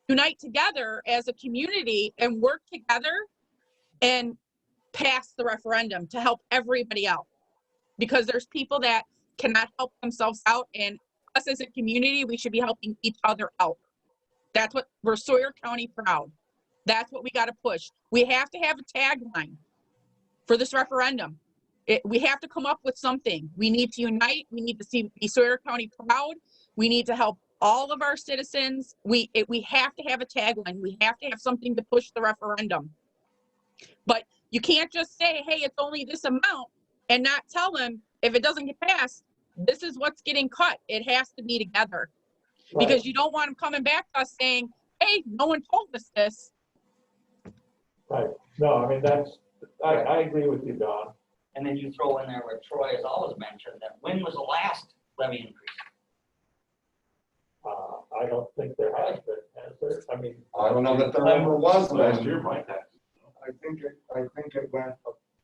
unite together as a community and work together and pass the referendum to help everybody out. Because there's people that cannot help themselves out, and us as a community, we should be helping each other out. That's what we're Sawyer County proud. That's what we got to push. We have to have a tagline for this referendum. We have to come up with something. We need to unite. We need to be Sawyer County proud. We need to help all of our citizens. We have to have a tagline. We have to have something to push the referendum. But you can't just say, hey, it's only this amount, and not tell them if it doesn't get passed, this is what's getting cut. It has to be together. Right. Because you don't want them coming back to us saying, hey, no one told us this. Right, no, I mean, I agree with you, Don. And then you throw in there where Troy has always mentioned that when was the last levy increase? I don't think there has there? I mean, I don't know that there ever was Last one. year, my taxes. I think it went,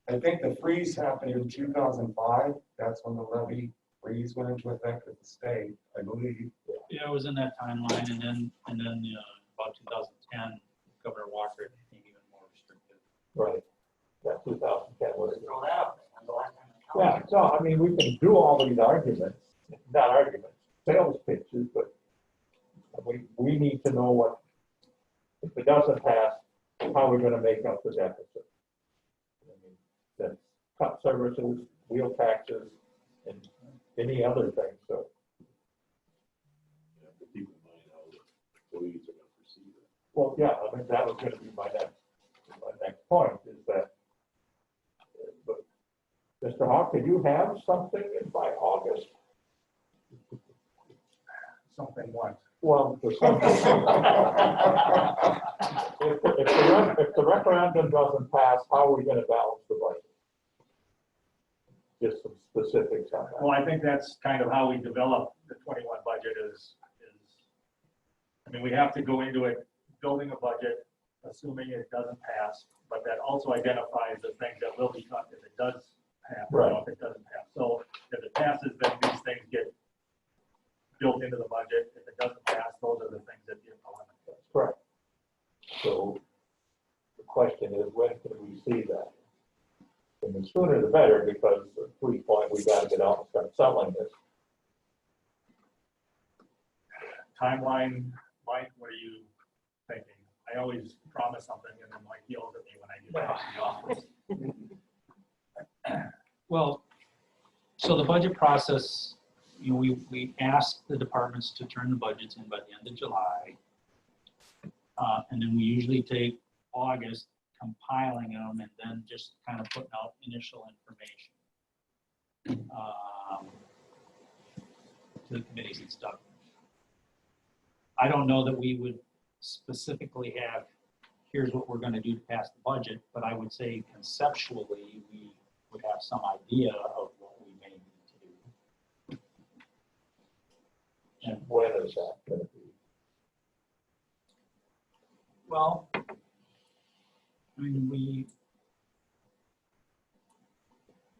I think the freeze happened in 2005. That's when the levy freeze went into effect at the state, I believe. Yeah, it was in that timeline, and then about 2010, Governor Walker became even more restrictive. right, that 2010 was. Throw that up there. When's the last time the Yeah, county- so, I mean, we can do all these arguments, not arguments, sales pitches, but we need to know what, if it doesn't pass, how we're gonna make up the deficit. I mean, that's cut services, wheel taxes, and any other thing, so. You have to keep in mind how the employees are gonna perceive it. Well, yeah, I mean, that was gonna be my next point, is that, but, Mr. Hawk, could you have something by August? Something what? Well, for something. If the referendum doesn't pass, how are we gonna balance the budget? Just some specifics on that. Well, I think that's kind of how we develop the 21 budget is, I mean, we have to go into it, building a budget, assuming it doesn't pass, but that also identifies the things that will be cut if it does pass, or if it doesn't pass. So if it passes, then these things get built into the budget. If it doesn't pass, those are the things that get eliminated. Correct. So the question is, when can we see that? And the sooner the better, because at some point, we gotta get out and start selling this. Timeline, Mike, what do you? I always promise something and then Mike yells at me when I get back to the office. Well, so the budget process, we ask the departments to turn the budgets in by the end of July. And then we usually take August compiling them and then just kind of putting out initial information to the committees and stuff. I don't know that we would specifically have, here's what we're going to do to pass the budget, but I would say conceptually, we would have some idea of what we may need to do. And when is that going to be? Well, I mean,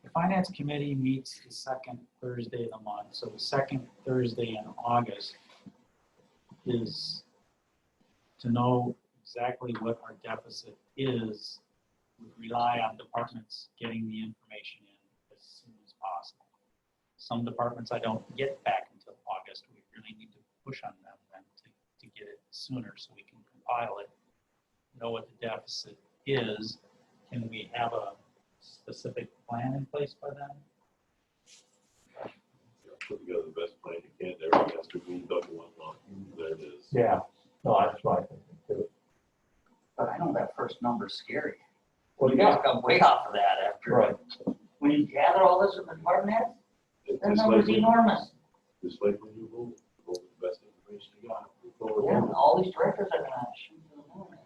the finance committee meets the second Thursday of the month. So the second Thursday in August is to know exactly what our deficit is. We rely on departments getting the information in as soon as possible. Some departments I don't get back until August. We really need to push on them then to get it sooner so we can compile it, know what the deficit is. Can we have a specific plan in place by then? Put together the best plan you can, everything has to be done in 1 month, there it is. Yeah, no, that's my thinking too. But I know that first number's scary. Well, You guys come way off of that after. Right. When you gather all this with the department heads, It's that just number's like, enormous. just like when you vote with the best information you got. Move forward. Yeah, all these directors are gonna shoot to the moon.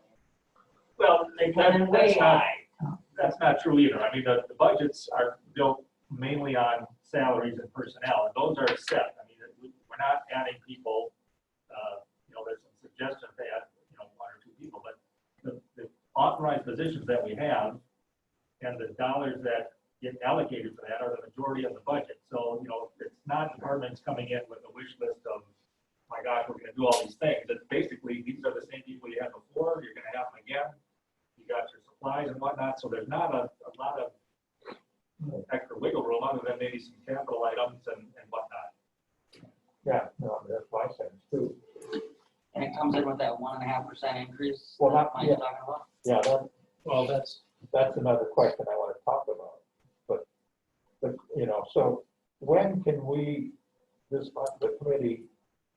Well, They come in way that's not, high. that's not true either. I mean, the budgets are built mainly on salaries and personnel, and those are set. I mean, we're not adding people, there's some suggestions to add, 1 or 2 people, but the authorized positions that we have and the dollars that get allocated for that are the majority of the budget. So, it's not departments coming in with a wish list of, my gosh, we're gonna do all these things. It's basically, these are the same people you had before, you're gonna have them again. You got your supplies and whatnot, so there's not a lot of extra wiggle room other than maybe some capital items and whatnot. Yeah, no, that's my sense too. And it comes in with that 1.5% increase. Well, that Mike's yeah. talking about. Yeah, Well, that's that's another question I want to talk about. But, so when can we, the committee,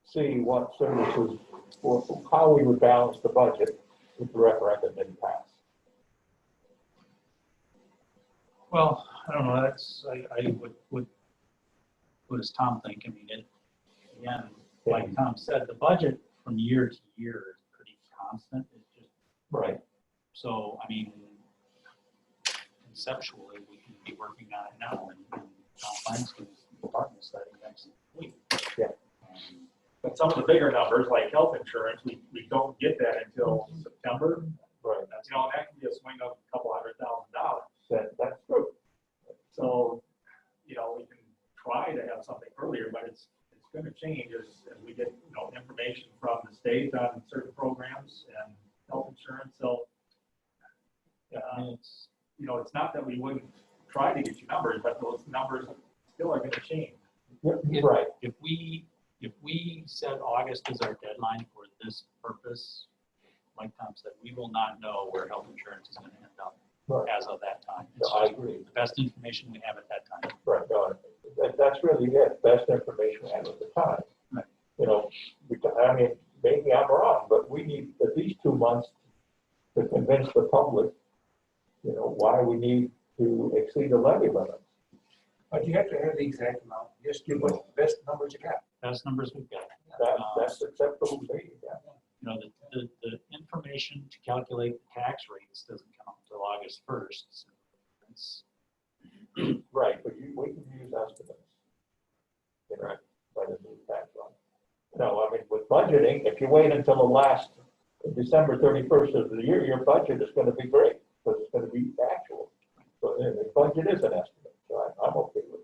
see what services, or how we would balance the budget if the referendum didn't pass? well, I don't know. That's what does Tom think? I mean, again, like Tom said, the budget from year to year is pretty constant. It's just Right. so. I mean, conceptually, we can be working on it now, and Tom Feinstein's department study next week. Yeah. But some of the bigger numbers, like health insurance, we don't get that until September. Right. That can be a swing of a couple $100,000. That's true. So, we can try to have something earlier, but it's going to change as we get, information from the state on certain programs and health insurance. So, it's not that we wouldn't try to get you numbers, but those numbers still are going to change. Right. If we said August is our deadline for this purpose, like Tom said, we will not know where health insurance is going to end up Right. as of that time. No, It's I just agree. the best information we have at that time. Right, no, that's really it, best information at the time. Right. I mean, maybe I'm wrong, but we need at least 2 months to convince the public, why we need to exceed the levy limits. But you have to have the exact amount. Just give us the best numbers you got. Best numbers we've got. That's acceptable to me, yeah. The information to calculate the tax rates doesn't come until August 1st. So it's, Right, but we can use estimates. By the new tax law. No, I mean, with budgeting, if you wait until the last December 31st of the year, your budget is going to be great, because it's going to be actual. So the budget is an estimate, so I'm okay with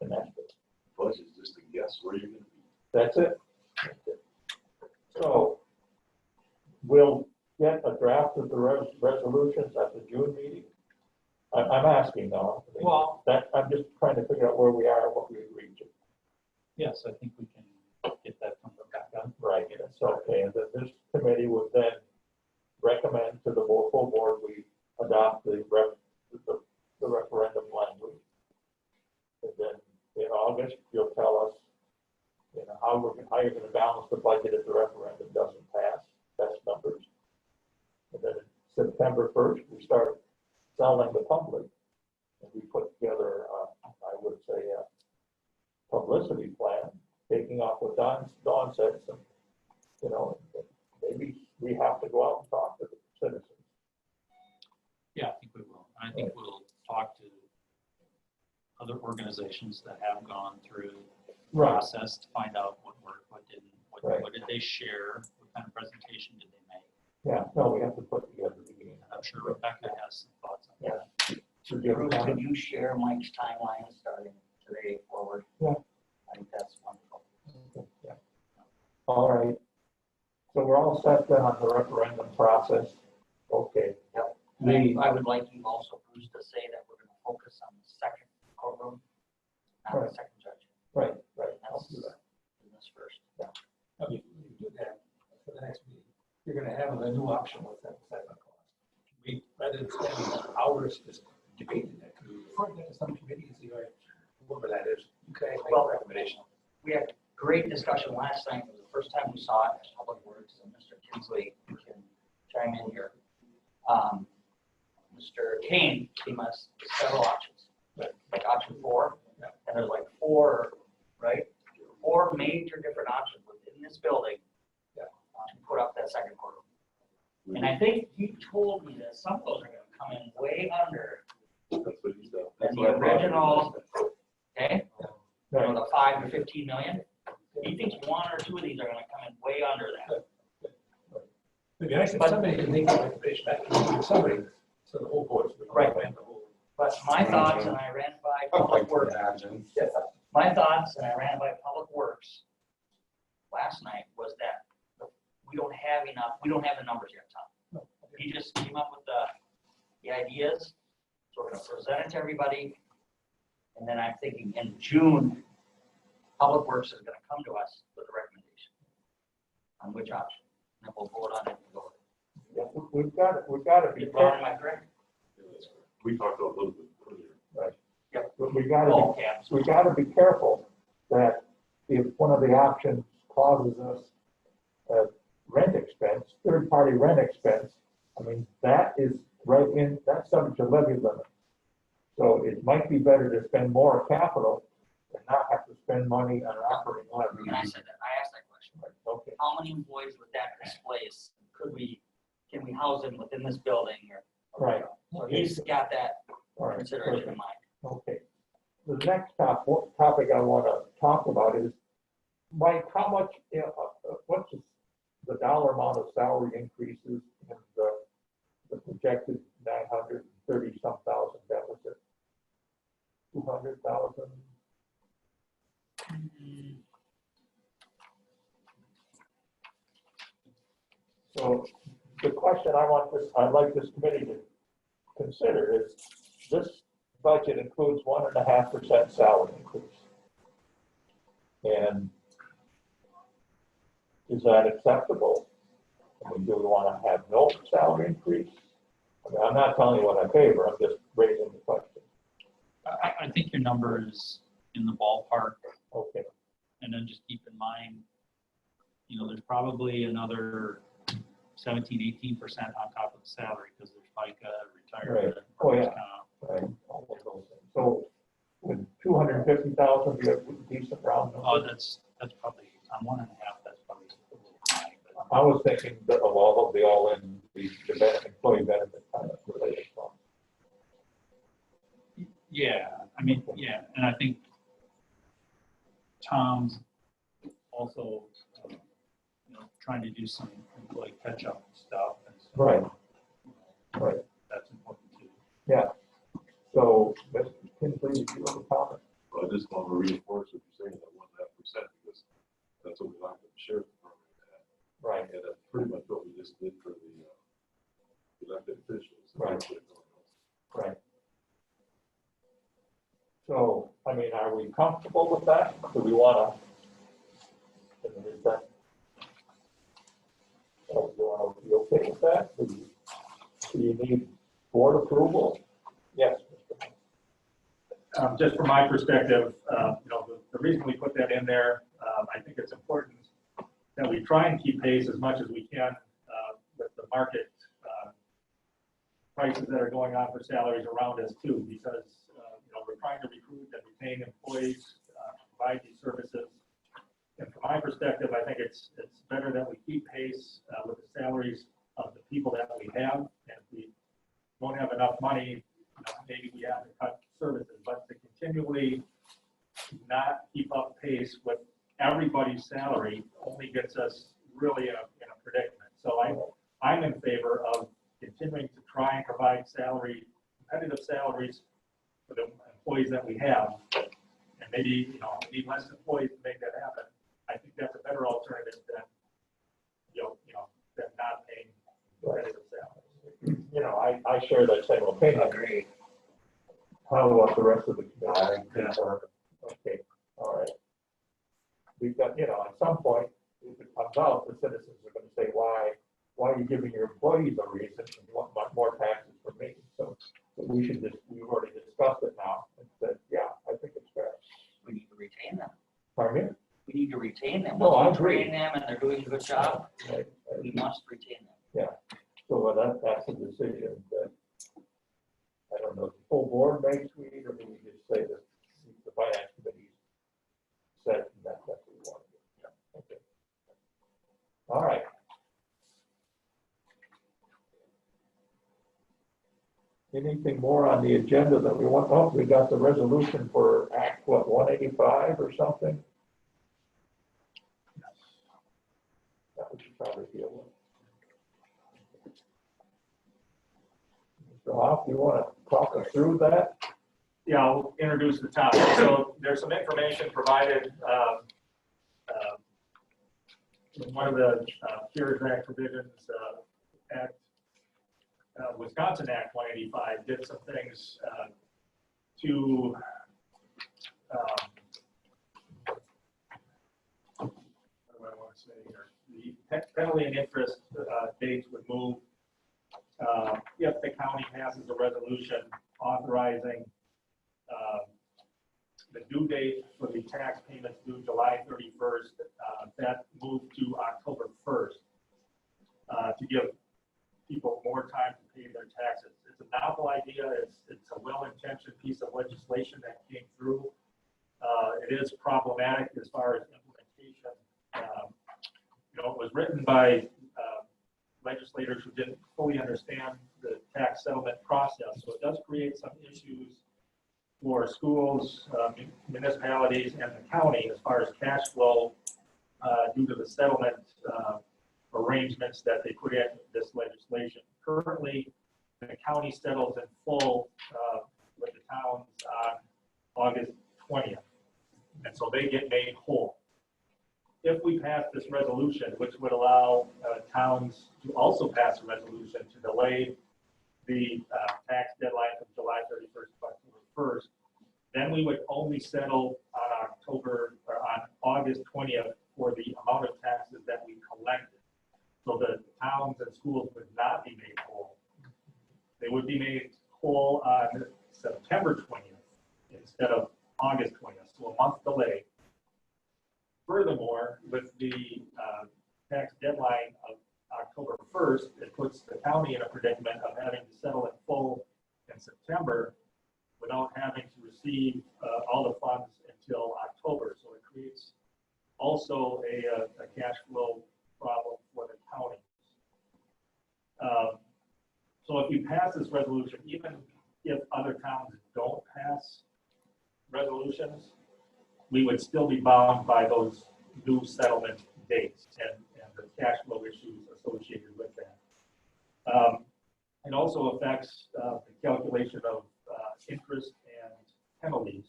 an estimate. Plus, it's just a guess where you're gonna be. That's it. So we'll get a draft of the resolutions at the June meeting. I'm asking now. I mean, Well- I'm just trying to figure out where we are and what we agreed to. yes, I think we can get that from the back up. Right, that's okay. And then this committee would then recommend to the full board, we adopt the referendum language. And then in August, you'll tell us, you know, how you're gonna balance the budget if the referendum doesn't pass, best numbers. And then September 1st, we start selling the public. And we put together, I would say, a publicity plan, taking off what Dawn said, some, you know, maybe we have to go out and talk to the citizens. Yeah, I think we will. And I think we'll talk to other organizations that have gone through the process to find out what worked, what didn't, what did they share, what kind of presentation did they make. Yeah, no, we have to put together the game. I'm sure Rebecca has some thoughts on that. To give Bruce, them- can you share Mike's timeline starting today forward? Yeah. I think that's wonderful. Yeah. All right. So we're all set then on the referendum process. Okay. Yep. The- I would like you also, Bruce, to say that we're gonna focus on the second courtroom, not the Right. second judge. Right. I'll That's do that. business first. Now, if you do that for the next meeting, you're gonna have a new option with that cost. We, rather than spending hours just debating that, can we refer that to some committee and see, all right, whoever that is, you guys make a recommendation. We had great discussion last night. It was the first time we saw it as Public Works, and Mr. Kinsley can chime in here. Mr. Kane gave us several options, like option 4, and there's like 4, right? 4 major different options within this building to put up that second courtroom. And I think he told me that some of those are gonna come in way under That's what he said. than That's the what I brought original, okay? You know, Right. the 5 to 15 million. He thinks 1 or 2 of these are gonna come in way under that. It'd be nice if somebody could make a recommendation back to somebody, so the whole board. so we can Right. recommend the whole- But my thoughts, and I ran by I'd like Public to Works, imagine. Yes, my thoughts, and I ran by Public Works last night, was that we don't have enough, we don't have the numbers yet, Tom. He just came up with the ideas, so we're gonna present it to everybody. And then I'm thinking in June, Public Works is gonna come to us with a recommendation on which option, and then we'll vote on it and go. Yeah, we've got to be Is Ron, careful. am I correct? Yeah, that's correct. We talked about it a little bit earlier. We got to Oh, be okay. we got to be careful that if one of the options causes us rent expense, third-party rent expense, I mean, that is right in, that's subject to levy limit. So it might be better to spend more capital and not have to spend money on operating levy. And I said that, I asked that question. Okay, How many employees would that displace? Can we house them within this building or? right, So he's got that all right. consideration in mind. Okay. The next topic I want to talk about is, Mike, how much, what's the dollar amount of salary increases and the projected 930-some thousand deficit? 200,000? So the question I'd like this committee to consider is, this budget includes 1.5% salary increase. And is that acceptable? I mean, do we want to have no salary increase? I mean, I'm not telling you what I favor, I'm just raising the question. I think your number is in the ballpark, Okay, and then just keep in mind, you know, there's probably another 17-18% on top of the salary, because there's FICA, retirement. Oh, yeah. workers' comp. right, all of those things. So with 250,000, you have a decent round Oh, number? that's probably, on 1.5, that's probably a little high, but I was thinking that of all of the all-in, the employee benefit kind of related funds. yeah, I mean, yeah, and I think Tom's also, you know, trying to do some employee catch-up stuff. And so, Right. Right. That's important too. Yeah. So, Mr. Kinsley, if you have a comment? But I just want to reinforce what you're saying, that 1.5%, because that's what we locked up the sheriff's department at. Right. And that's pretty much what we just did for the elected officials. Right. Right. So, I mean, are we comfortable with that? Do we want to? Is that? Do you want to you okay with that? Do you need board approval? Yes. Just from my perspective, the reason we put that in there, I think it's important that we try and keep pace as much as we can with the market prices that are going on for salaries around us too, because, we're trying to recruit and retain employees, provide these services. And from my perspective, I think it's better that we keep pace with the salaries of the people that we have. And if we don't have enough money, maybe we have to cut services, but to continually not keep up pace with everybody's salary only gets us really in a predicament. So I'm in favor of continuing to try and provide competitive salaries for the employees that we have. And maybe, we need less employees to make that happen. I think that's a better alternative than, than not paying competitive salaries. I share that same opinion. Agree. How about the rest of the committee? Yeah. Okay, all right. We've got, at some point, if it comes out, the citizens are gonna say, why are you giving your employees a reason and you want more taxes from me? So we've already discussed it now and said, yeah, I think it's fair. We need to retain them. Pardon me? We need to retain them. No, I Once we agree. train them and they're doing a good job, we must retain them. So that's a decision that, I don't know, if the full board makes, or do we just say that the finance committee said that's what we want to do? Yeah, okay. All right. Anything more on the agenda that we want? Oh, we got the resolution for Act, 185 or something? That we should probably deal with. Mr. Hoff, you want to talk us through that? Yeah, I'll introduce the topic. So there's some information provided in one of the CARES Act provisions, Act, Wisconsin Act 185 did some things to what do I want to say here? The penalty and interest dates would move if the county passes a resolution authorizing the due date for the tax payments due July 31st, that moved to October 1st to give people more time to pay their taxes. It's a novel idea. It's a well-intentioned piece of legislation that came through. It is problematic as far as implementation. It was written by legislators who didn't fully understand the tax settlement process. So it does create some issues for schools, municipalities, and the county as far as cash flow due to the settlement arrangements that they put in this legislation. Currently, the county settles in full with the towns on August 20th. And so they get made whole. If we pass this resolution, which would allow towns to also pass a resolution to delay the tax deadline from July 31st to October 1st, then we would only settle on August 20th for the amount of taxes that we collected. So the towns and schools would not be made whole. They would be made whole on September 20th instead of August 20th, so a month delay. Furthermore, with the tax deadline of October 1st, it puts the county in a predicament of having to settle in full in September without having to receive all the funds until October. So it creates also a cash flow problem for the county. So if you pass this resolution, even if other towns don't pass resolutions, we would still be bound by those new settlement dates and the cash flow issues associated with that. It also affects the calculation of interest and penalties.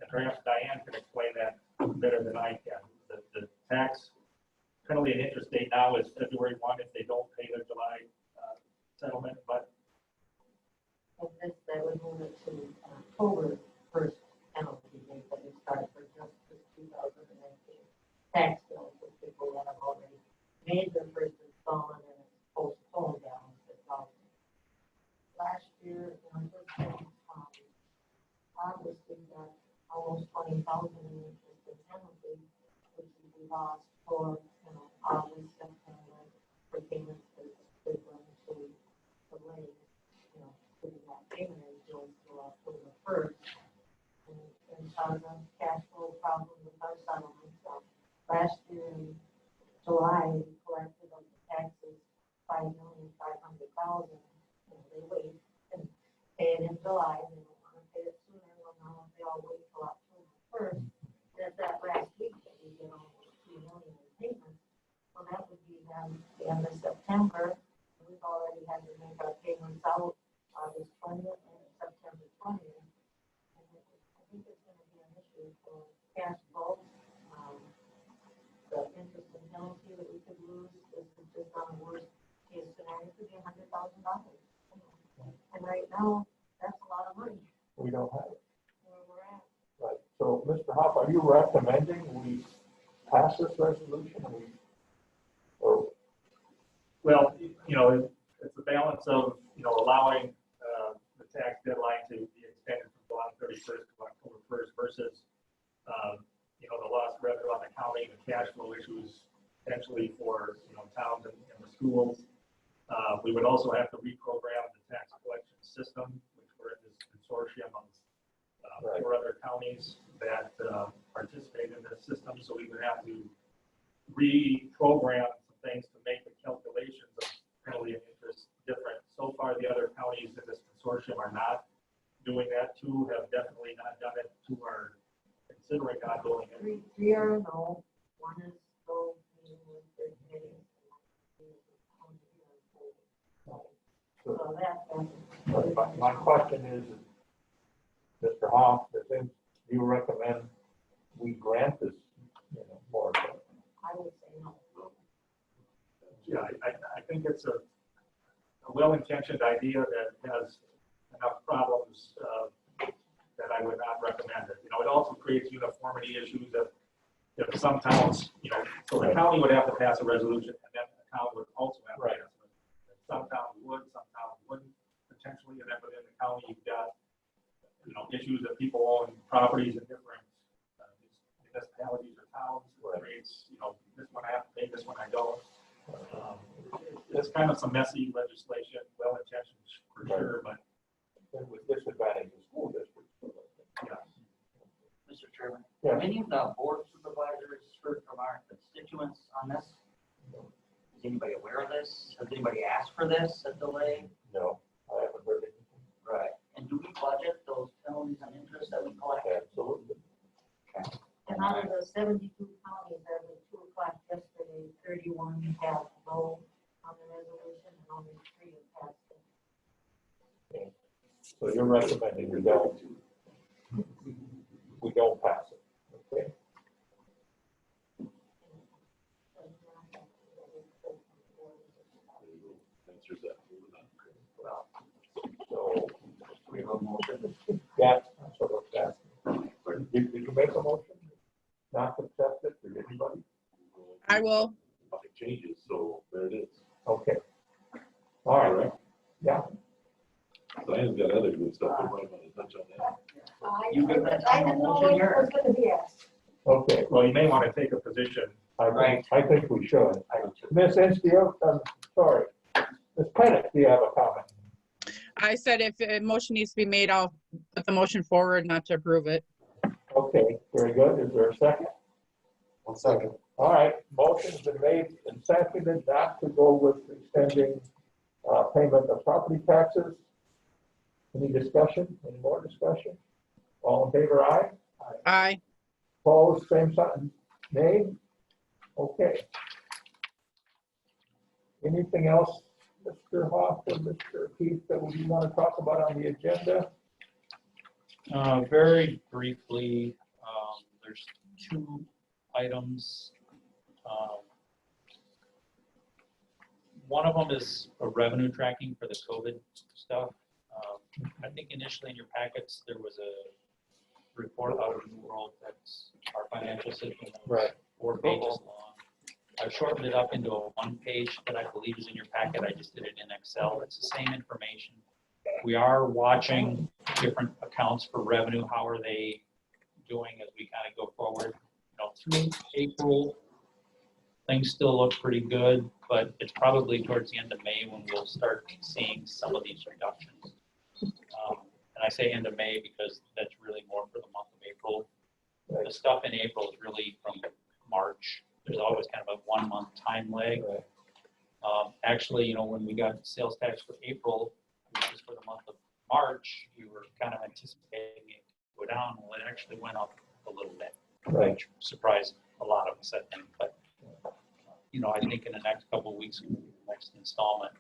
And perhaps Diane can explain that better than I can. The tax penalty and interest date now is February 1 if they don't pay their July settlement, but And this, they would move it to October 1st penalty date that we started for just this 2019 tax bill for people that have already made their first installment and it's supposed $20,000 in interest and penalty, which would be lost for, August, September, for payments that they're going to delay, putting that payment until October 1st. And cause a cash flow problem with our settlement. So last year in July, we collected on the taxes $5,500,000. They wait and pay it in July. They don't want to pay it sooner. Well, now they all wait till October 1st. That's that last week that we get almost $2 million in payments. So that would be then the end of September. We've already had to make our payments out August 20th and September 20th. I think it's going to be an issue for cash flow. The interest and penalty that we could lose, this is just on the worst case scenario, could be $100,000. And right now, that's a lot of money We don't have it. where we're at. Right. So, Mr. Hoff, are you recommending we pass this resolution? Or Well, it's a balance of, allowing the tax deadline to be extended from July 31st to October 1st versus, the lost revenue on the county, the cash flow issues potentially for, towns and the schools. We would also have to reprogram the tax collection system, which we're in this consortium of Right. 4 other counties that participate in this system. So we would have to reprogram some things to make the calculations of penalty and interest different. So far, the other counties in this consortium are not doing that. 2 have definitely not done it. 2 are considering not doing it. Three are no, one is no, meaning with their committee. So that's. my question is, Mr. Hoff, do you recommend we grant this, moratorium? I would say no. Yeah, I think it's a well-intentioned idea that has enough problems that I would not recommend it. It also creates uniformity issues if some towns, so the county would have to pass a resolution and then the town would also have to pass it. Some towns would, some towns wouldn't potentially, and then within the county, you've got, issues that people own properties in different municipalities or towns. It creates, this one I have to pay, this one I don't. It's kind of some messy legislation, well-intentioned for sure, but It would disadvantage the school districts. yeah. Mr. Chairman, Yeah. have any of the board supervisors heard from our constituents on this? Is anybody aware of this? Has anybody asked for this, a delay? No, I haven't heard anything. Right. And do we budget those penalties and interest that we collect? Absolutely. And out of the 72 counties, as of 2 o'clock yesterday, 31 have no on the resolution and only 3 have passed it. So you're recommending we don't pass it, okay? Answers that. So, We have a motion. yeah, that's what I was asking. Did you make a motion? Not to accept it, or anybody? I will. Nothing changes, so there it is. Okay. All right, yeah, Diane's got other good stuff, we might want to touch on that. You give that I time a didn't know motion what here? was going to be asked. okay, Well, you may want to take a position. I think we should. Ms. Instio, sorry, Ms. Pettit, do you have a comment? I said if a motion needs to be made, I'll put the motion forward, not to approve it. Okay, very good. Is there a second? 1 second. All right, motion's been made and seconded not to go with extending payment of property taxes. Any discussion? Any more discussion? All in favor, aye? Aye. Opposed, same sign, nay? Okay. Anything else, Mr. Hoff or Mr. Keith, that we want to talk about on the agenda? Very briefly, there's 2 items. One of them is a revenue tracking for the COVID stuff. I think initially in your packets, there was a report out of New World that's our financial system. that was Right. 4 pages long. I've shortened it up into a 1-page that I believe is in your packet. I just did it in Excel. It's the same information. We are watching different accounts for revenue. How are they doing as we kind of go forward. You know, through April, things still look pretty good, but it's probably towards the end of May when we'll start seeing some of these reductions. And I say end of May because that's really more for the month of April. The stuff in April is really from March. There's always kind of a 1 month time lag. Actually, you know, when we got sales tax for April, which is for the month of March, you were kind of anticipating it to go down. Well, it actually went up a little bit, which surprised a lot of us, I think. But, you know, I think in the next couple of weeks, next installment,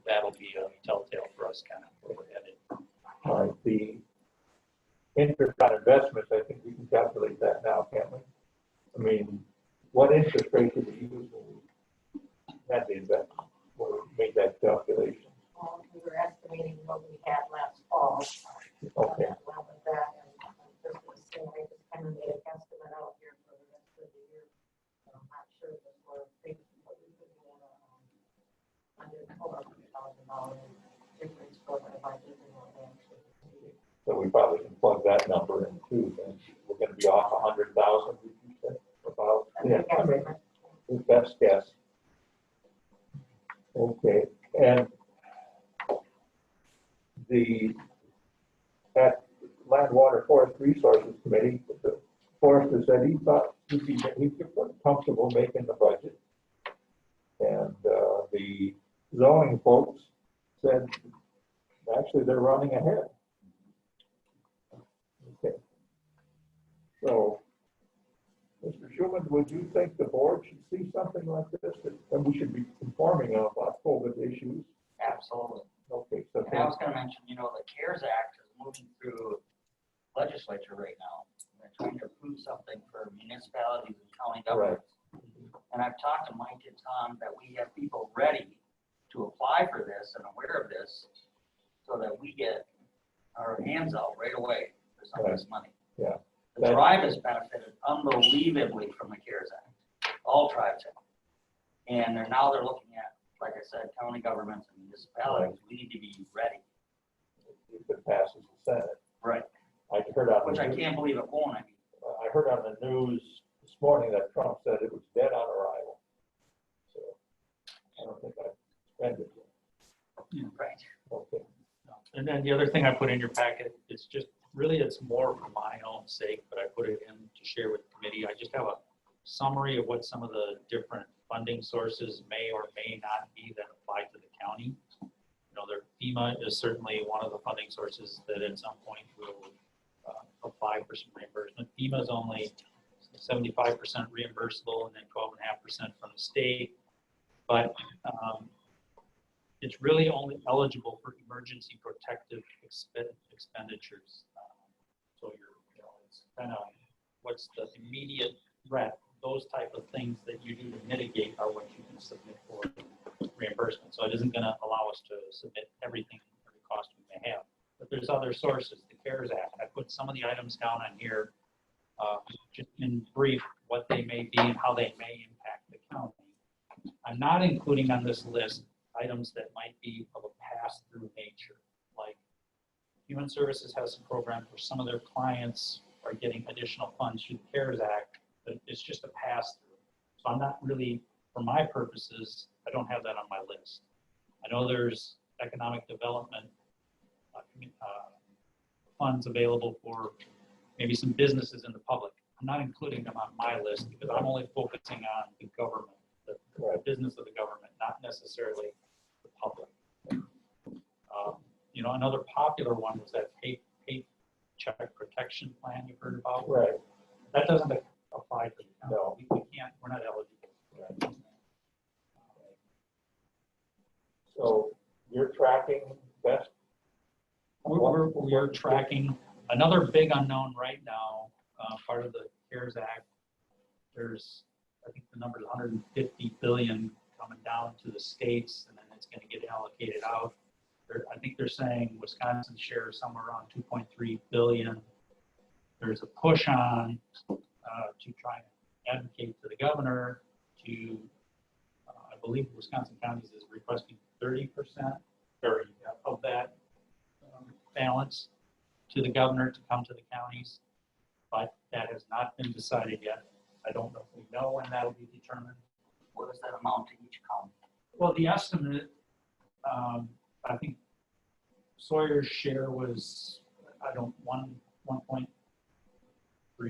that'll be a telltale for us kind of where we're headed. All right, the interest on investments, I think we can calculate that now, can't we? I mean, what interest rate did we use when we had the investment, when we made that calculation? We were estimating what we had last fall. Okay, Well, with that, and this was, I just kind of made a guesstimate out here for the rest of the year. And I'm not sure that we're thinking, but we could be at $100,000 difference for the budget and what we actually need. so we probably can plug that number in too, then we're gonna be off 100,000, did you say? About, yeah, I mean, the best guess. Okay, and at Land, Water, Forest Resources Committee, the forester said he thought he'd be comfortable making the budget. And the zoning folks said, actually, they're running ahead. Okay. So, Mr. Schuman, would you think the board should see something like this, and we should be informing them about COVID issues? Absolutely. Okay, so. And I was gonna mention, you know, the CARES Act is moving through legislature right now. They're trying to approve something for municipalities and county governments. And I've talked to Mike and Tom that we have people ready to apply for this and aware of this so that we get our hands out right away for some of this money. Yeah. The tribe has benefited unbelievably from the CARES Act. All tribes have. And they're looking at, like I said, county governments and municipalities. We need to be ready. If it passes the Senate. Right. I heard on Which the I news, can't believe it won't. I mean, I heard on the news this morning that Trump said it was dead on arrival. So I don't think I spend it yet. right. Okay. And then the other thing I put in your packet is just, really, it's more for my own sake, but I put it in to share with the committee. I just have a summary of what some of the different funding sources may or may not be that apply to the county. You know, FEMA is certainly one of the funding sources that at some point will apply for some reimbursement. FEMA is only 75% reimbursable and then 12.5% from the state. But it's really only eligible for emergency protective expenditures. So it's kind of what's the immediate threat. Those type of things that you do to mitigate are what you can submit for reimbursement. So it isn't going to allow us to submit everything, every cost we may have. But there's other sources. The CARES Act. I put some of the items down on here, just in brief, what they may be and how they may impact the county. I'm not including on this list items that might be of a pass-through nature, like Human Services has some program where some of their clients are getting additional funds through the CARES Act, but it's just a pass-through. So I'm not really, for my purposes, I don't have that on my list. I know there's economic development funds available for maybe some businesses in the public. I'm not including them on my list because I'm only focusing on the government, the business of the government, not necessarily the public. You know, another popular one was that Paycheck Protection Plan you've heard about. Right. That doesn't apply to the county. No. We can't, we're not eligible. Right. So you're tracking best? We're tracking another big unknown right now, part of the CARES Act. There's, I think the number is 150 billion coming down to the states, and then it's going to get allocated out. I think they're saying Wisconsin's share is somewhere around 2.3 billion. There's a push on to try and advocate to the governor to, I believe Wisconsin counties is requesting 30% of that balance to the governor to come to the counties. but that has not been decided yet. I don't know if we know when that'll be determined. What does that amount to each county? Well, the estimate, I think Sawyer's share was, 1.3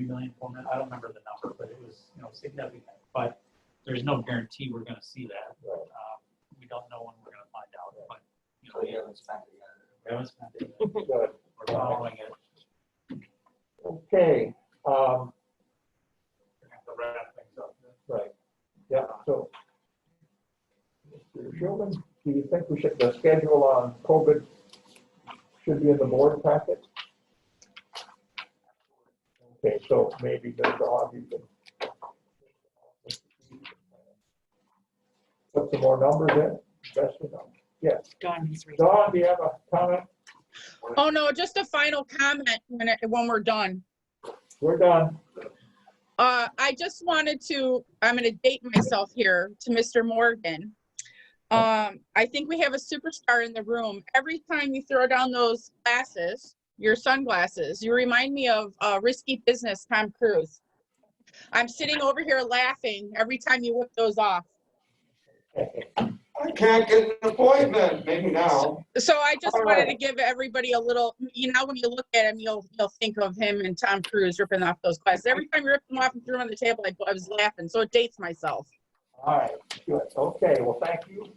million, 4 million, I don't remember the number, but it was, significant. But there's no guarantee we're gonna see that. We don't know when we're gonna find out, but, So you haven't spent it yet. we haven't spent it. Good. We're following it. Okay, We're gonna have to wrap things up. right, yeah, so. Mr. Shulman, do you think we should, the schedule on COVID should be in the board packet? Okay, so maybe the dog, you can put some more numbers in, best you know. Yes, Dawn is reading. Dawn, do you have a comment? Oh, no, just a final comment when we're done. We're done. I just wanted to, I'm gonna date myself here to Mr. Morgan. I think we have a superstar in the room. Every time you throw down those glasses, your sunglasses, you remind me of Risky Business, Tom Cruise. I'm sitting over here laughing every time you whip those off. I can't get an appointment, maybe now. So I just All wanted to right. give everybody a little, when you look at him, you'll think of him and Tom Cruise ripping off those glasses. Every time you rip them off and threw them on the table, I was laughing, so it dates myself. All right, good, okay, well, thank you.